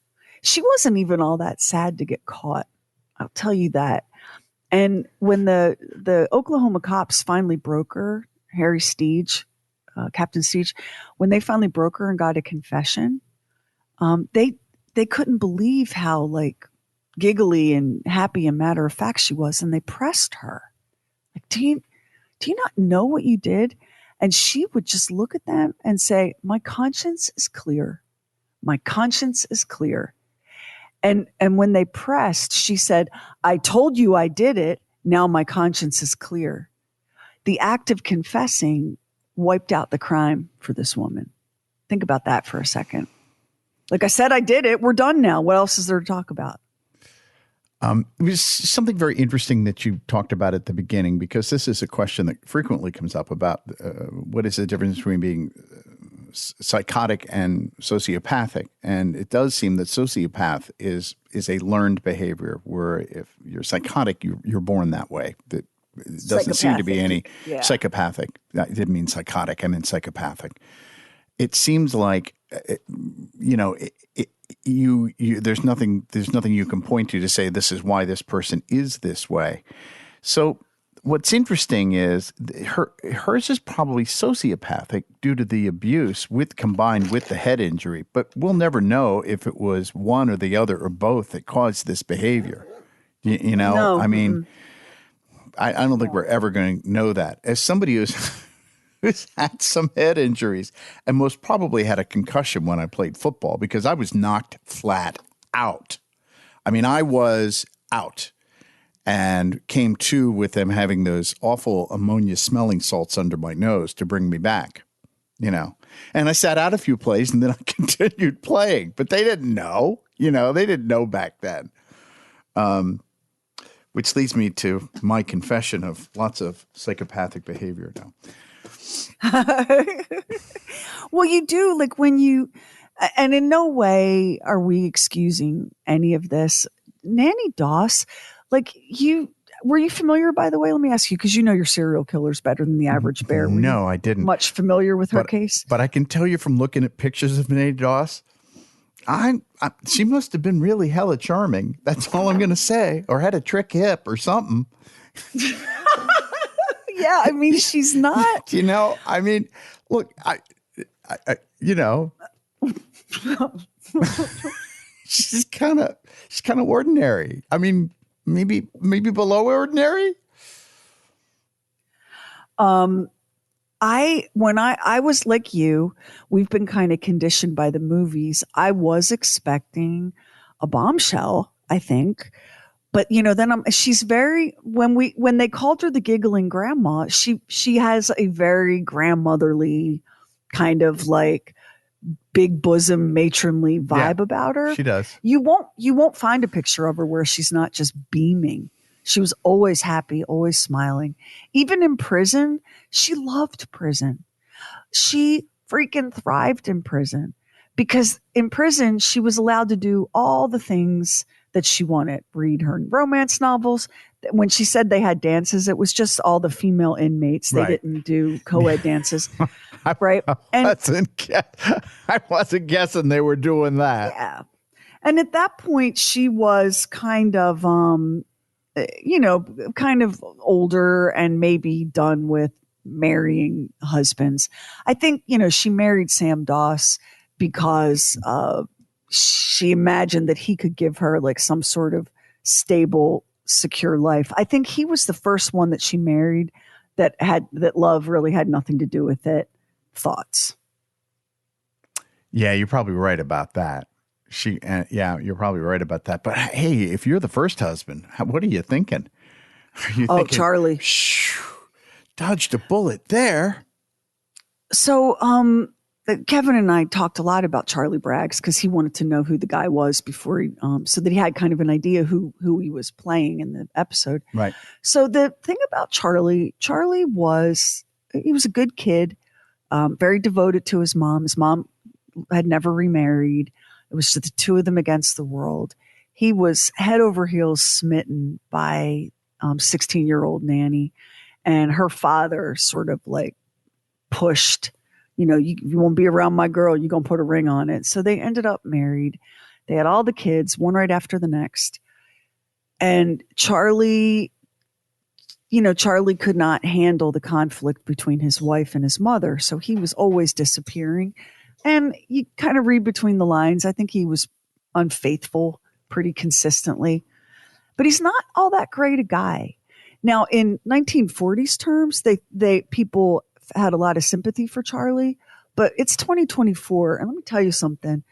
She wasn't even all that sad to get caught. I'll tell you that. And when the Oklahoma cops finally broke her, Harry Steege, Captain Steege, when they finally broke her and got a confession, they couldn't believe how like giggly and happy and matter of fact she was, and they pressed her. Like, do you not know what you did? And she would just look at them and say, "My conscience is clear. My conscience is clear." And when they pressed, she said, "I told you I did it. Now my conscience is clear." The act of confessing wiped out the crime for this woman. Think about that for a second. Like I said, I did it. We're done now. What else is there to talk about? It was something very interesting that you talked about at the beginning, because this is a question that frequently comes up about what is the difference between being psychotic and sociopathic. And it does seem that sociopath is a learned behavior, where if you're psychotic, you're born that way. That it doesn't seem to be any psychopathic. I didn't mean psychotic. I meant psychopathic. It seems like, there's nothing you can point to say this is why this person is this way. So what's interesting is hers is probably sociopathic due to the abuse combined with the head injury, but we'll never know if it was one or the other or both that caused this behavior. No. I mean, I don't think we're ever going to know that. As somebody who's had some head injuries and most probably had a concussion when I played football, because I was knocked flat out. I mean, I was out. And came to with them having those awful ammonia smelling salts under my nose to bring me back, And I sat out a few plays and then I continued playing, but they didn't know, they didn't know back then. Which leads me to my confession of lots of psychopathic behavior now. Well, you do, like when you, and in no way are we excusing any of this. Nannie Doss, like were you familiar, by the way? Let me ask you, because your serial killers better than the average bear. No, I didn't. Much familiar with her case? But I can tell you from looking at pictures of Nannie Doss, she must have been really hella charming. That's all I'm going to say. Or had a trick hip or something. Yeah, I mean, she's not. I mean, look, she's kind of ordinary. I mean, maybe below ordinary. When I was like you, we've been kind of conditioned by the movies. I was expecting a bombshell, I think. But then she's very, when they called her the giggling grandma, she has a very grandmotherly kind of like big bosom matronly vibe about her. She does. You won't find a picture of her where she's not just beaming. She was always happy, always smiling. Even in prison, she loved prison. She freaking thrived in prison, because in prison she was allowed to do all the things that she wanted. Read her romance novels. When she said they had dances, it was just all the female inmates. They didn't do co-ed dances. Right. I wasn't guessing they were doing that. Yeah. And at that point, she was kind of, kind of older and maybe done with marrying husbands. I think, she married Sam Doss because she imagined that he could give her like some sort of stable, secure life. I think he was the first one that she married that love really had nothing to do with it. Thoughts? Yeah, you're probably right about that. You're probably right about that. But hey, if you're the first husband, what are you thinking? Are you thinking, Charlie, dodged a bullet there? So, Kevin and I talked a lot about Charlie Braggs because he wanted to know who the guy was before he, so that he had kind of an idea who he was playing in the episode. Right. So the thing about Charlie was a good kid, very devoted to his mom. His mom had never remarried. It was just the two of them against the world. He was head over heels smitten by 16-year-old Nannie, and her father sort of like pushed, you won't be around my girl. You're going to put a ring on it. So they ended up married. They had all the kids, one right after the next. And Charlie could not handle the conflict between his wife and his mother. So he was always disappearing. And you kind of read between the lines. I think he was unfaithful pretty consistently. But he's not all that great a guy. Now, in 1940s terms, people had a lot of sympathy for Charlie, but it's 2024. And let me tell you something.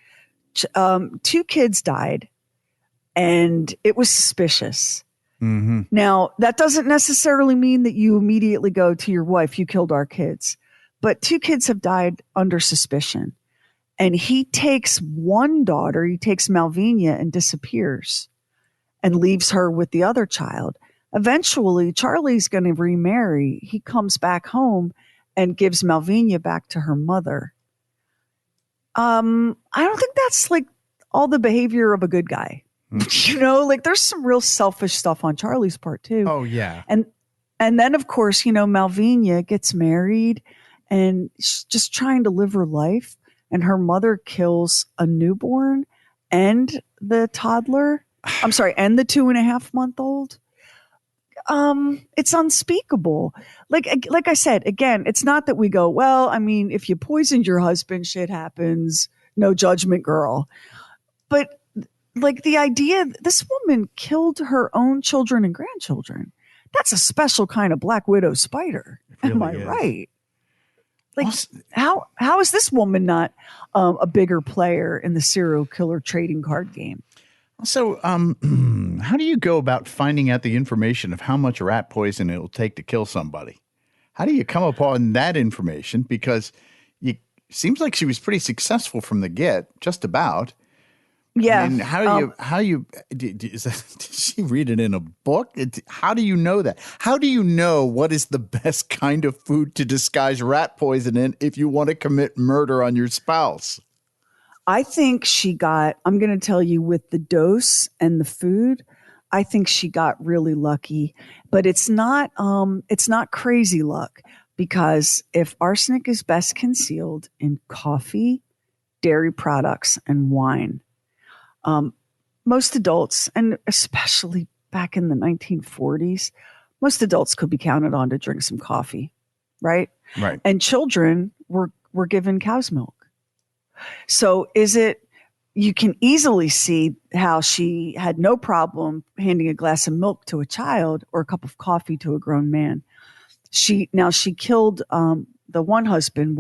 2 kids died and it was suspicious. Mm-hmm. Now, that doesn't necessarily mean that you immediately go to your wife, you killed our kids, but 2 kids have died under suspicion. And he takes one daughter, he takes Malvina and disappears and leaves her with the other child. Eventually, Charlie's going to remarry. He comes back home and gives Malvina back to her mother. I don't think that's like all the behavior of a good guy. You know, like there's some real selfish stuff on Charlie's part too. Oh yeah. And then of course, you know, Malvina gets married and she's just trying to live her life, and her mother kills a newborn and the toddler. I'm sorry, and the 2.5-month-old. It's unspeakable. Like I said, again, it's not that we go, well, I mean, if you poisoned your husband, shit happens. No judgment, girl. But like the idea, this woman killed her own children and grandchildren. That's a special kind of Black Widow spider. Really Am I is. right? Like how is this woman not a bigger player in the serial killer trading card game? So, how do you go about finding out the information of how much rat poison it'll take to kill somebody? How do you come upon that information? Because it seems like she was pretty successful from the get, just about. Yeah. I mean, did she read it in a book? How do you know that? How do you know what is the best kind of food to disguise rat poison in if you want to commit murder on your spouse? I think I'm going to tell you, with the dose and the food, I think she got really lucky, but it's not crazy luck, because if arsenic is best concealed in coffee, dairy products, and wine, most adults, and especially back in the 1940s, most adults could be counted on to drink some coffee, right? Right. And children were given cow's milk. So you can easily see how she had no problem handing a glass of milk to a child or a cup of coffee to a grown man. She killed the one husband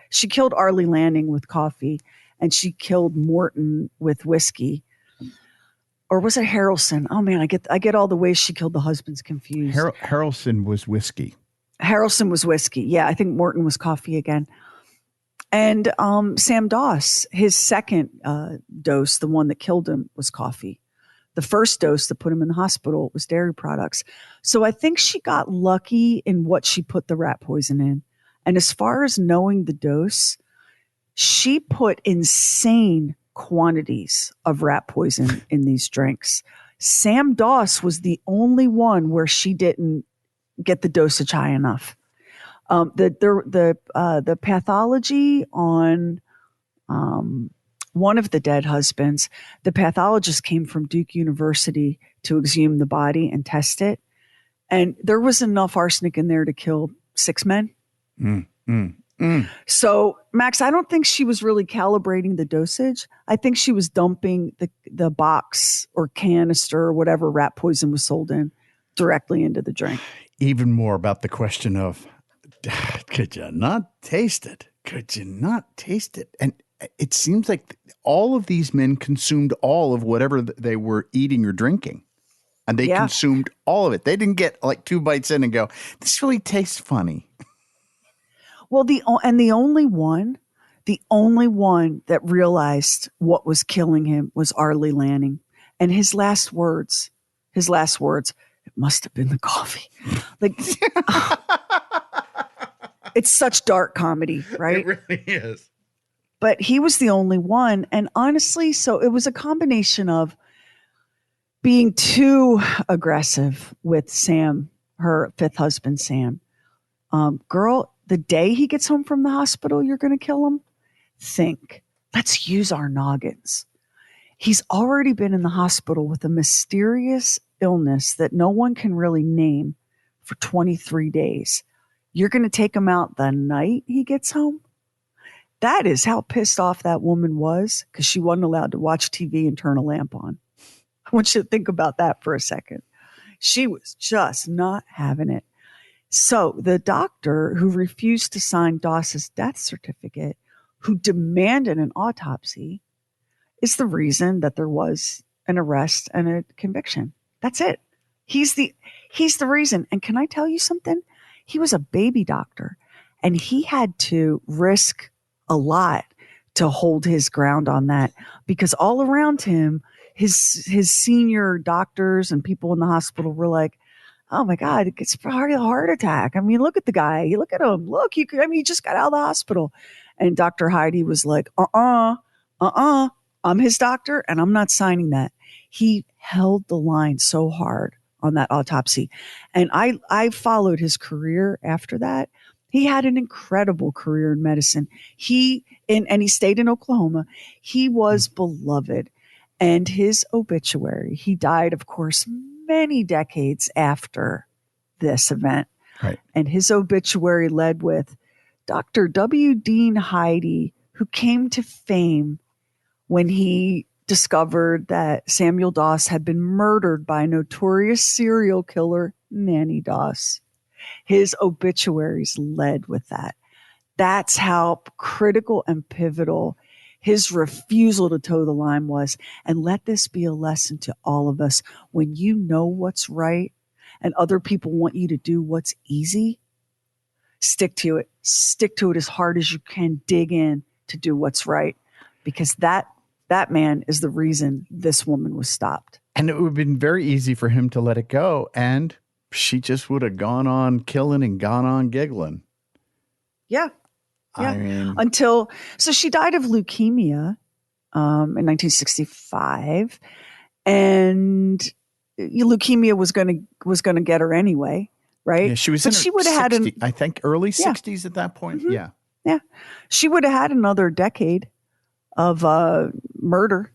she killed Arlie Lanning with coffee, and she killed Morton with whiskey. Or was it Harrelson? Oh man, I get all the ways she killed the husbands confused. Harrelson was whiskey. Harrelson was whiskey. Yeah, I think Morton was coffee again. And Sam Doss, his second dose, the one that killed him, was coffee. The first dose that put him in the hospital was dairy products. So I think she got lucky in what she put the rat poison in. And as far as knowing the dose, she put insane quantities of rat poison in these drinks. Sam Doss was the only one where she didn't get the dosage high enough. The pathology on one of the dead husbands, the pathologist came from Duke University to exhume the body and test it, and there was enough arsenic in there to kill 6 men. So, Max, I don't think she was really calibrating the dosage. I think she was dumping the box or canister or whatever rat poison was sold in directly into the drink. Even more about the question of, could you not taste it? Could you not taste it? And it seems like all of these men consumed all of whatever they were eating or drinking. And they consumed all of it. They didn't get like 2 bites in and go, this really tastes funny. Well, the only one that realized what was killing him was Arlie Lanning. And his last words, it must have been the coffee. Like, it's such dark comedy, right? It really is. But he was the only one. And honestly, so it was a combination of being too aggressive with Sam, her fifth husband, Sam. Girl, the day he gets home from the hospital, you're going to kill him? Let's use our noggins. He's already been in the hospital with a mysterious illness that no one can really name for 23 days. You're going to take him out the night he gets home? That is how pissed off that woman was, because she wasn't allowed to watch TV and turn a lamp on. I want you to think about that for a second. She was just not having it. So the doctor who refused to sign Doss's death certificate, who demanded an autopsy, is the reason that there was an arrest and a conviction. That's it. He's the reason. And can I tell you something? He was a baby doctor, and he had to risk a lot to hold his ground on that, because all around him, his senior doctors and people in the hospital were like, oh my God, it's probably a heart attack. I mean, look at the guy. You look at him. Look, he just got out of the hospital. And Dr. Heidi was like, I'm his doctor and I'm not signing that. He held the line so hard on that autopsy. And I followed his career after that. He had an incredible career in medicine. And he stayed in Oklahoma. He was beloved. And his obituary, he died, of course, many decades after this event. Right. And his obituary led with Dr. W. Dean Heidi, who came to fame when he discovered that Samuel Doss had been murdered by notorious serial killer Nannie Doss. His obituaries led with that. That's how critical and pivotal his refusal to toe the line was. And let this be a lesson to all of us. When you know what's right and other people want you to do what's easy, stick to it. Stick to it as hard as you can. Dig in to do what's right, because that man is the reason this woman was stopped. And it would have been very easy for him to let it go, and she just would have gone on killing and gone on giggling. Yeah. Yeah. I mean, so she died of leukemia in 1965, and leukemia was going to get her anyway, right? Yeah, she was she would have had I think early 60s at that point. Mm-hmm. Yeah. Yeah. She would have had another decade of murder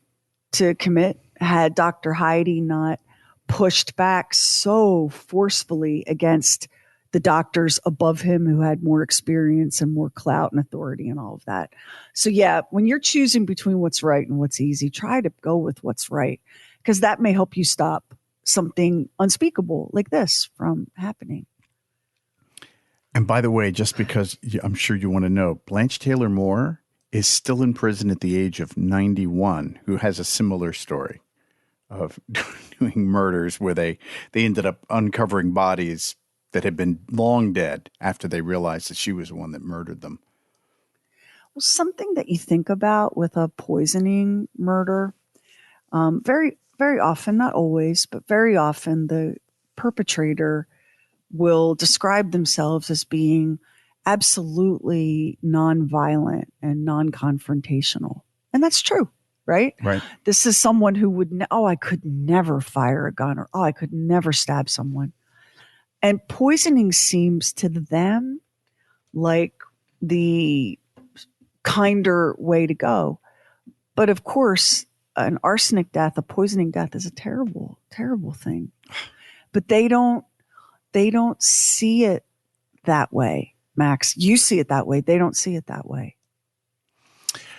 to commit had Dr. Heidi not pushed back so forcefully against the doctors above him who had more experience and more clout and authority and all of that. So yeah, when you're choosing between what's right and what's easy, try to go with what's right, because that may help you stop something unspeakable like this from happening. And by the way, just because I'm sure you want to know, Blanche Taylor Moore is still in prison at the age of 91, who has a similar story of doing murders where they ended up uncovering bodies that had been long dead after they realized that she was the one that murdered them. Well, something that you think about with a poisoning murder, very, very often, not always, but very often the perpetrator will describe themselves as being absolutely nonviolent and non-confrontational. And that's true, right? Right. This is someone who would, I could never fire a gun, or, I could never stab someone. And poisoning seems to them like the kinder way to go. But of course, an arsenic death, a poisoning death is a terrible, terrible thing. But they don't see it that way, Max. You see it that way. They don't see it that way.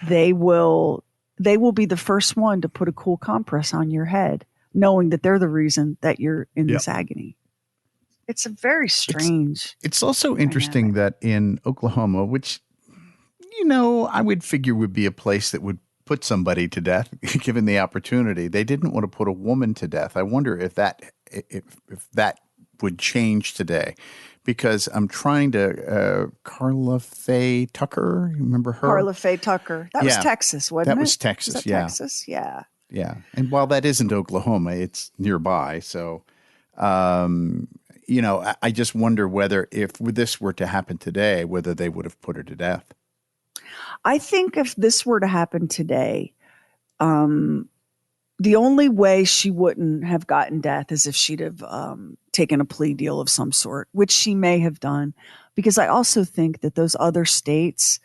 They will be the first one to put a cool compress on your head, knowing that they're the reason that you're in this agony. It's a very strange. It's also interesting that in Oklahoma, which, I would figure would be a place that would put somebody to death given the opportunity, they didn't want to put a woman to death. I wonder if that would change today, because I'm trying to Carla Faye Tucker. You remember her? Carla Faye Tucker. That was Texas, wasn't it? That was Texas. Was that Texas? Yeah. Yeah. And while that isn't Oklahoma, it's nearby. So, I just wonder whether if this were to happen today, whether they would have put her to death. I think if this were to happen today, the only way she wouldn't have gotten death is if she'd have taken a plea deal of some sort, which she may have done, because I also think that those other states,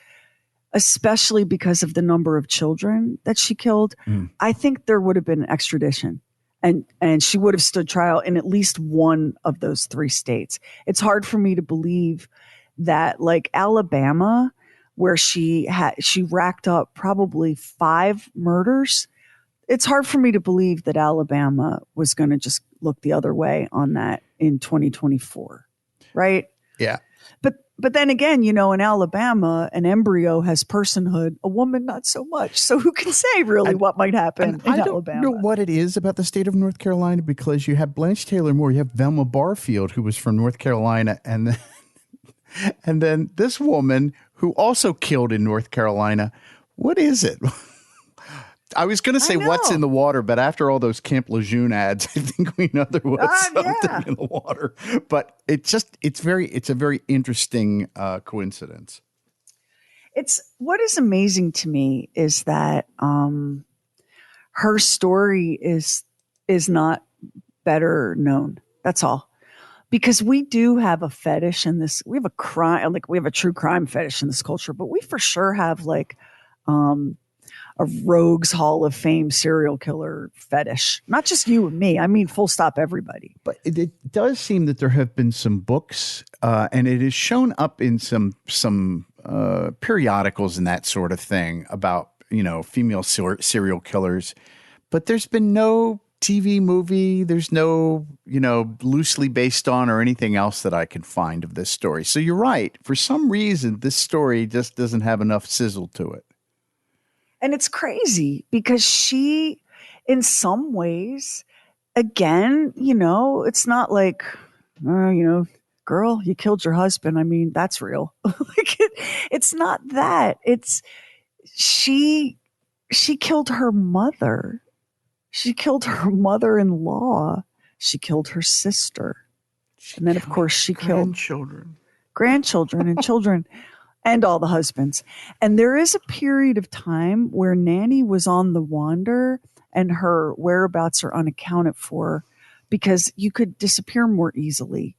especially because of the number of children that she killed, I think there would have been an extradition. And she would have stood trial in at least one of those three states. It's hard for me to believe that, like Alabama, where she racked up probably 5 murders. It's hard for me to believe that Alabama was going to just look the other way on that in 2024, right? Yeah. But then again, in Alabama, an embryo has personhood, a woman not so much. So who can say really what might happen in Alabama? I don't know what it is about the state of North Carolina, because you have Blanche Taylor Moore, you have Velma Barfield, who was from North Carolina, and then this woman who also killed in North Carolina. What is it? I was going to say what's in the water, but after all those Camp Lejeune ads, I think we know there was something in the water. But it's a very interesting coincidence. It's what is amazing to me is that her story is not better known. That's all. Because we do have a fetish in this. We have a crime, like we have a true crime fetish in this culture, but we for sure have like a rogues hall of fame serial killer fetish. Not just you and me. I mean, full stop, everybody. But it does seem that there have been some books, and it is shown up in some periodicals and that sort of thing about, female serial killers. But there's been no TV movie. There's no, loosely based on or anything else that I can find of this story. So you're right. For some reason, this story just doesn't have enough sizzle to it. And it's crazy because she, in some ways, again, it's not like, girl, you killed your husband. I mean, that's real. It's not that. It's she killed her mother. She killed her mother-in-law. She killed her sister. And then, of course, she killed grandchildren and children. And all the husbands. And there is a period of time where Nannie was on the wander and her whereabouts are unaccounted for because you could disappear more easily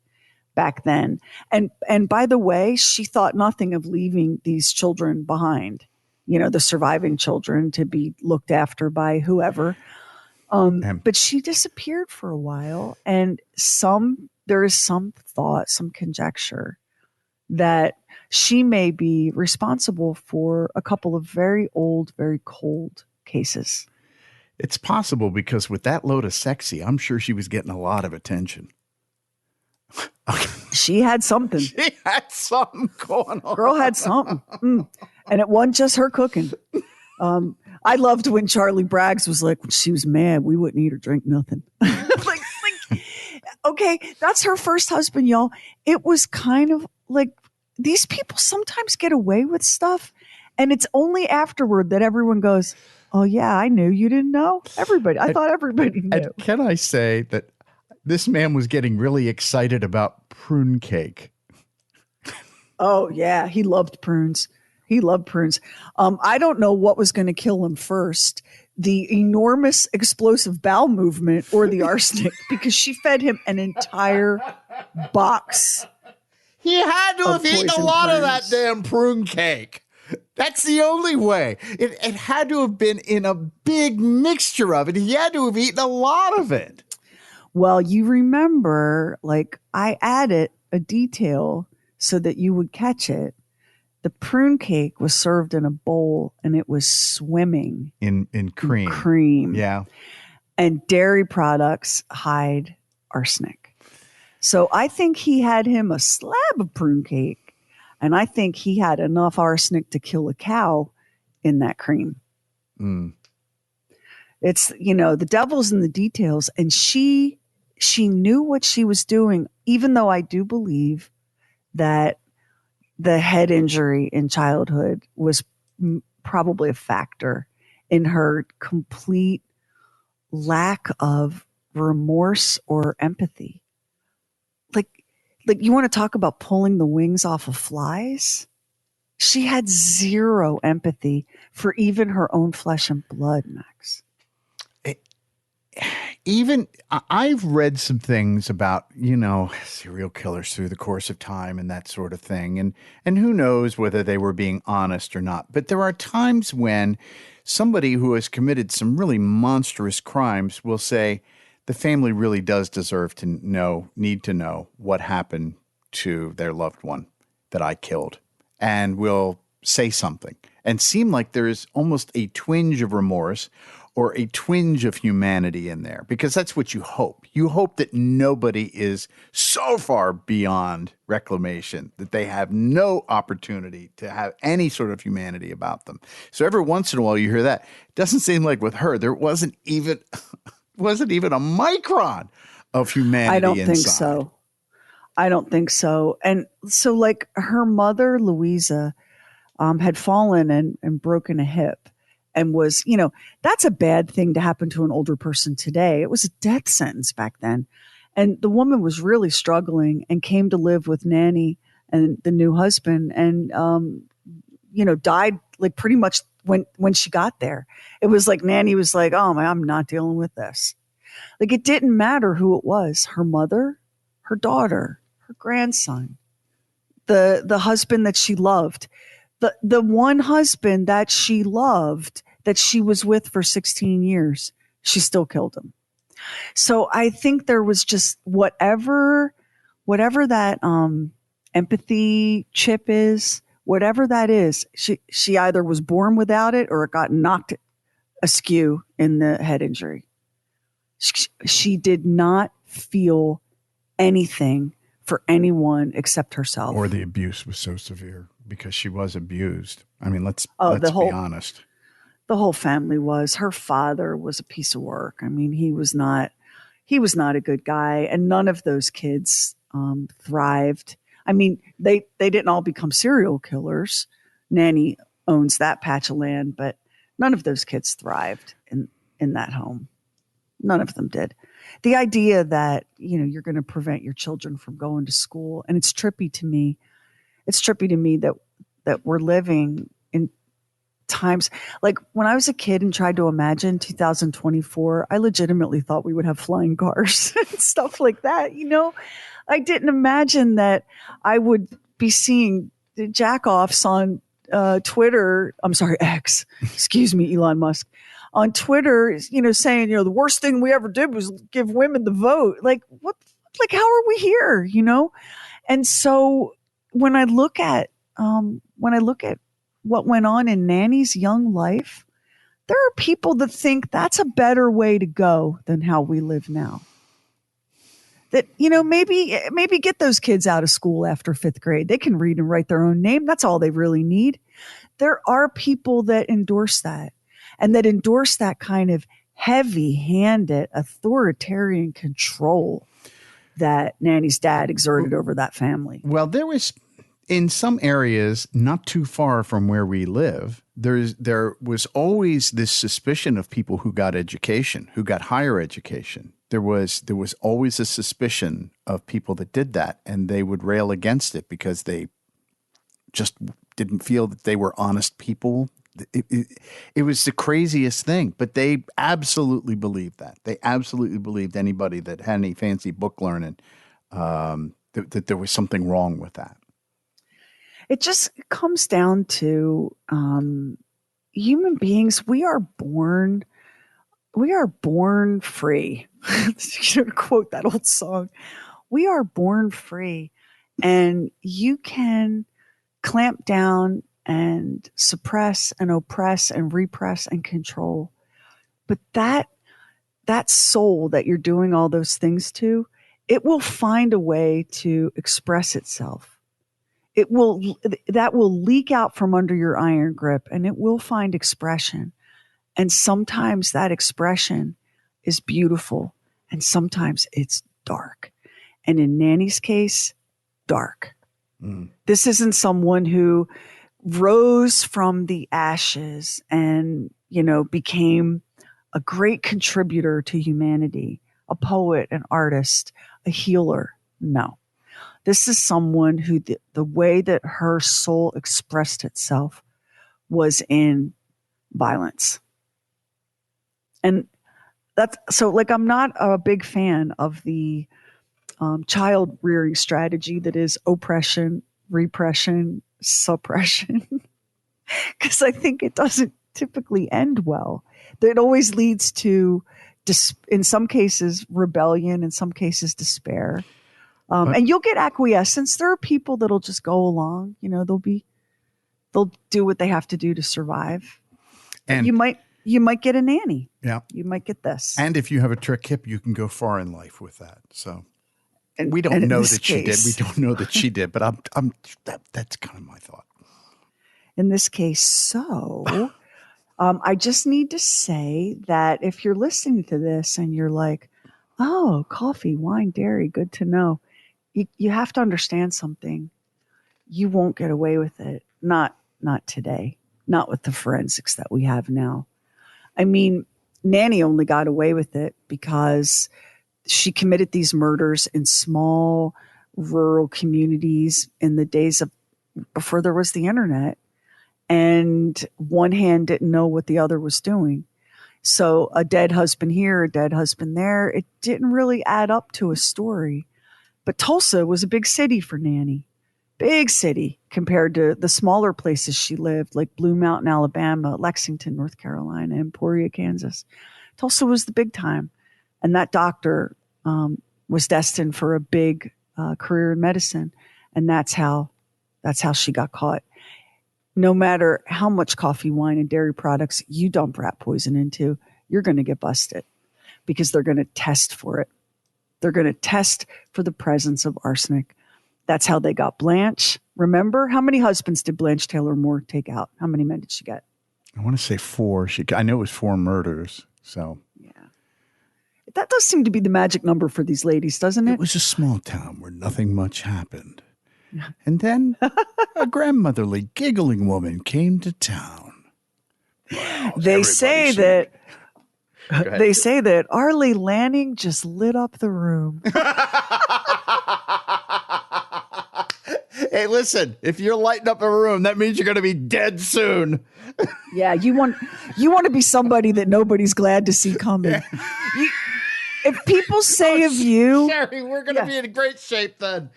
back then. And by the way, she thought nothing of leaving these children behind, the surviving children to be looked after by whoever. But she disappeared for a while. And there is some thought, some conjecture that she may be responsible for a couple of very old, very cold cases. It's possible because with that load of sexy, I'm sure she was getting a lot of attention. She had something. She had something going on. Girl had something. And it wasn't just her cooking. I loved when Charlie Braggs was like, when she was mad, we wouldn't eat or drink nothing. Okay, that's her first husband, y'all. It was kind of like, these people sometimes get away with stuff, and it's only afterward that everyone goes, oh, yeah, I knew. You didn't know? I thought everybody knew. And can I say that this man was getting really excited about prune cake? Oh, yeah. He loved prunes. I don't know what was going to kill him first, the enormous explosive bowel movement or the arsenic, because she fed him an entire box. He had to have eaten a lot of that damn prune cake. That's the only way. It had to have been in a big mixture of it. He had to have eaten a lot of it. Well, you remember, like, I added a detail so that you would catch it. The prune cake was served in a bowl, and it was swimming in cream. Cream. Yeah. And dairy products hide arsenic. So I think he had him a slab of prune cake, and I think he had enough arsenic to kill a cow in that cream. It's, the devil's in the details, and she knew what she was doing, even though I do believe that the head injury in childhood was probably a factor in her complete lack of remorse or empathy. Like you want to talk about pulling the wings off of flies? She had zero empathy for even her own flesh and blood, Max. I've read some things about, serial killers through the course of time and that sort of thing. And who knows whether they were being honest or not. But there are times when somebody who has committed some really monstrous crimes will say, the family really does deserve to need to know what happened to their loved one that I killed, and will say something and seem like there is almost a twinge of remorse or a twinge of humanity in there, because that's what you hope. You hope that nobody is so far beyond reclamation that they have no opportunity to have any sort of humanity about them. So every once in a while you hear that. It doesn't seem like with her, there wasn't even a micron of humanity I don't inside. think so. And so, like, her mother, Louisa, had fallen and broken a hip, and was, that's a bad thing to happen to an older person today. It was a death sentence back then. And the woman was really struggling and came to live with Nannie and the new husband. And died like pretty much when she got there. It was like Nannie was like, oh man, I'm not dealing with this. Like it didn't matter who it was, her mother, her daughter, her grandson, the husband that she loved, the one husband that she loved that she was with for 16 years, she still killed him. So I think there was just whatever that empathy chip is, whatever that is, she either was born without it or it got knocked askew in the head injury. She did not feel anything for anyone except herself. Or the abuse was so severe because she was abused. I mean, let's be honest. The whole family was. Her father was a piece of work. I mean, he was not a good guy, and none of those kids thrived. I mean, they didn't all become serial killers. Nannie owns that patch of land, but none of those kids thrived in that home. None of them did. The idea that, you're going to prevent your children from going to school, and it's trippy to me. It's trippy to me that we're living in times like when I was a kid and tried to imagine 2024, I legitimately thought we would have flying cars and stuff like that. I didn't imagine that I would be seeing jack-offs on Twitter. I'm sorry, X. Excuse me, Elon Musk. On Twitter, saying, the worst thing we ever did was give women the vote. Like, what? Like, how are we here? And so when I look at what went on in Nannie's young life, there are people that think that's a better way to go than how we live now. That, maybe get those kids out of school after 5th grade. They can read and write their own name. That's all they really need. There are people that endorse that and that endorse that kind of heavy-handed authoritarian control that Nannie's dad exerted over that family. Well, there was, in some areas not too far from where we live, there was always this suspicion of people who got education, who got higher education. There was always a suspicion of people that did that, and they would rail against it because they just didn't feel that they were honest people. It was the craziest thing, but they absolutely believed that. They absolutely believed anybody that had any fancy book learning, that there was something wrong with that. It just comes down to human beings. We are born free. To quote that old song, we are born free, and you can clamp down and suppress and oppress and repress and control. But that soul that you're doing all those things to, it will find a way to express itself. That will leak out from under your iron grip, and it will find expression. And sometimes that expression is beautiful, and sometimes it's dark. And in Nannie's case, dark. This isn't someone who rose from the ashes and, became a great contributor to humanity, a poet, an artist, a healer. No. This is someone who the way that her soul expressed itself was in violence. And that's so, like, I'm not a big fan of the child rearing strategy that is oppression, repression, suppression, because I think it doesn't typically end well. It always leads to, in some cases, rebellion, in some cases, despair. And you'll get acquiescence. There are people that'll just go along. They'll do what they have to do to survive. And you might get a nanny. Yeah, you might get this. And if you have a trick hip, you can go far in life with that. So we don't know that she did. We don't know that she did. But that's kind of my thought. In this case, so I just need to say that if you're listening to this and you're like, oh, coffee, wine, dairy, good to know. You have to understand something. You won't get away with it. Not today. Not with the forensics that we have now. I mean, Nannie only got away with it because she committed these murders in small rural communities in the days before there was the internet. and one hand didn't know what the other was doing. So a dead husband here, a dead husband there, it didn't really add up to a story. But Tulsa was a big city for Nannie. Big city compared to the smaller places she lived, like Blue Mountain, Alabama, Lexington, North Carolina, Emporia, Kansas. Tulsa was the big time. And that doctor was destined for a big career in medicine. And that's how she got caught. No matter how much coffee, wine, and dairy products you dump rat poison into, you're going to get busted because they're going to test for it. They're going to test for the presence of arsenic. That's how they got Blanche. Remember, how many husbands did Blanche Taylor Moore take out? How many men did she get? I want to say 4. I know it was 4 murders. So yeah, that does seem to be the magic number for these ladies, doesn't it? It was a small town where nothing much happened. And then a grandmotherly, giggling woman came to town. Wow, they say that Arlie Lanning just lit up the room. Hey, listen, if you're lighting up a room, that means you're going to be dead soon. Yeah, you want to be somebody that nobody's glad to see coming. If people say of you... Sherry, we're going to be in great shape then.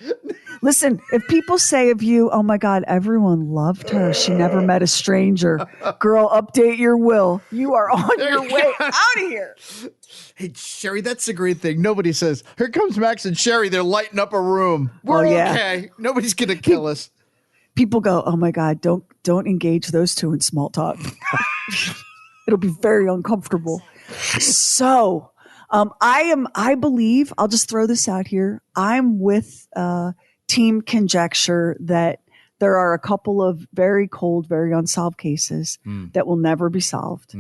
Listen, if people say of you, oh my God, everyone loved her. She never met a stranger. Girl, update your will. You are on your way out of here. Hey, Sherry, that's the great thing. Nobody says, here comes Max and Sherry. They're lighting up a room. We're okay. Nobody's going to kill us. People go, oh my God, don't engage those two in small talk. It'll be very uncomfortable. So... I believe, I'll just throw this out here. I'm with Team Conjecture that there are a couple of very cold, very unsolved cases that will never be solved.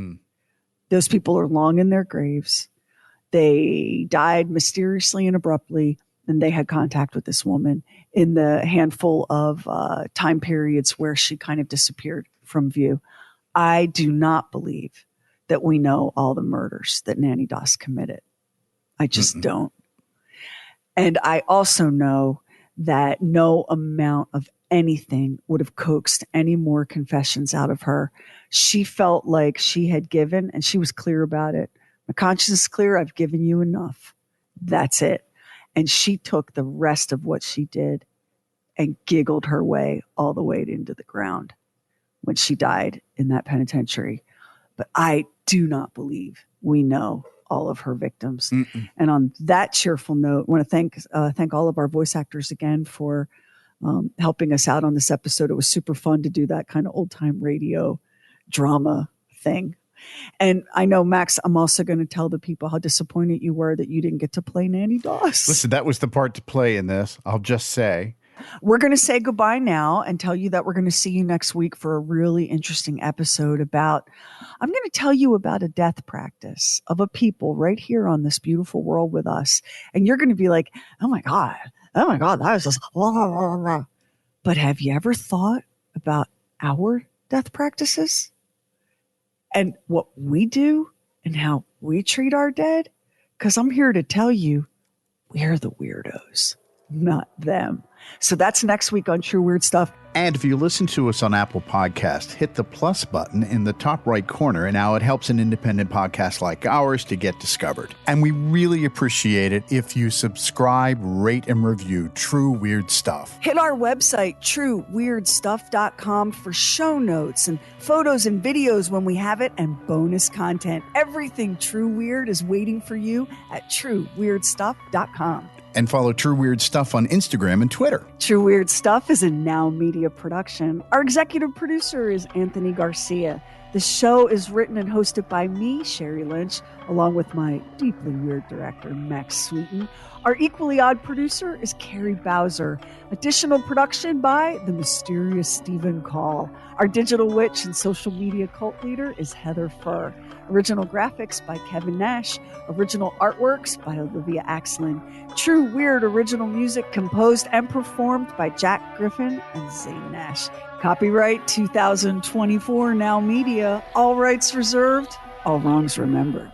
Those people are long in their graves. They died mysteriously and abruptly, and they had contact with this woman in the handful of time periods where she kind of disappeared from view. I do not believe that we know all the murders that Nannie Doss committed. I just don't. And I also know that no amount of anything would have coaxed any more confessions out of her. She felt like she had given, and she was clear about it. My conscience is clear. I've given you enough. That's it. And she took the rest of what she did and giggled her way all the way into the ground when she died in that penitentiary. But I do not believe we know all of her victims. And on that cheerful note, I want to thank all of our voice actors again for helping us out on this episode. It was super fun to do that kind of old time radio drama thing. And I know, Max, I'm also going to tell the people how disappointed you were that you didn't get to play Nannie Doss. Listen, that was the part to play in this. I'll just say. We're going to say goodbye now and tell you that we're going to see you next week for a really interesting episode I'm going to tell you about a death practice of a people right here on this beautiful world with us. And you're going to be like, oh my God, that was just blah, blah, blah, blah. But have you ever thought about our death practices and what we do and how we treat our dead? Because I'm here to tell you, we're the weirdos, not them. So that's next week on True Weird Stuff. And if you listen to us on Apple Podcasts, hit the plus button in the top right corner, and now it helps an independent podcast like ours to get discovered. And we really appreciate it if you subscribe, rate, and review True Weird Stuff. Hit our website, trueweirdstuff.com, for show notes and photos and videos when we have it, and bonus content. Everything True Weird is waiting for you at trueweirdstuff.com. And follow True Weird Stuff on Instagram and Twitter. True Weird Stuff is a Now Media production. Our executive producer is Anthony Garcia. The show is written and hosted by me, Sherry Lynch, along with my deeply weird director, Max Sweeten. Our equally odd producer is Carrie Bowser. Additional production by the mysterious Stephen Call. Our digital witch and social media cult leader is Heather Furr. Original graphics by Kevin Nash. Original artworks by Olivia Axlin. True Weird original music composed and performed by Jack Griffin and Zane Nash. Copyright 2024 Now Media. All rights reserved. All wrongs remembered.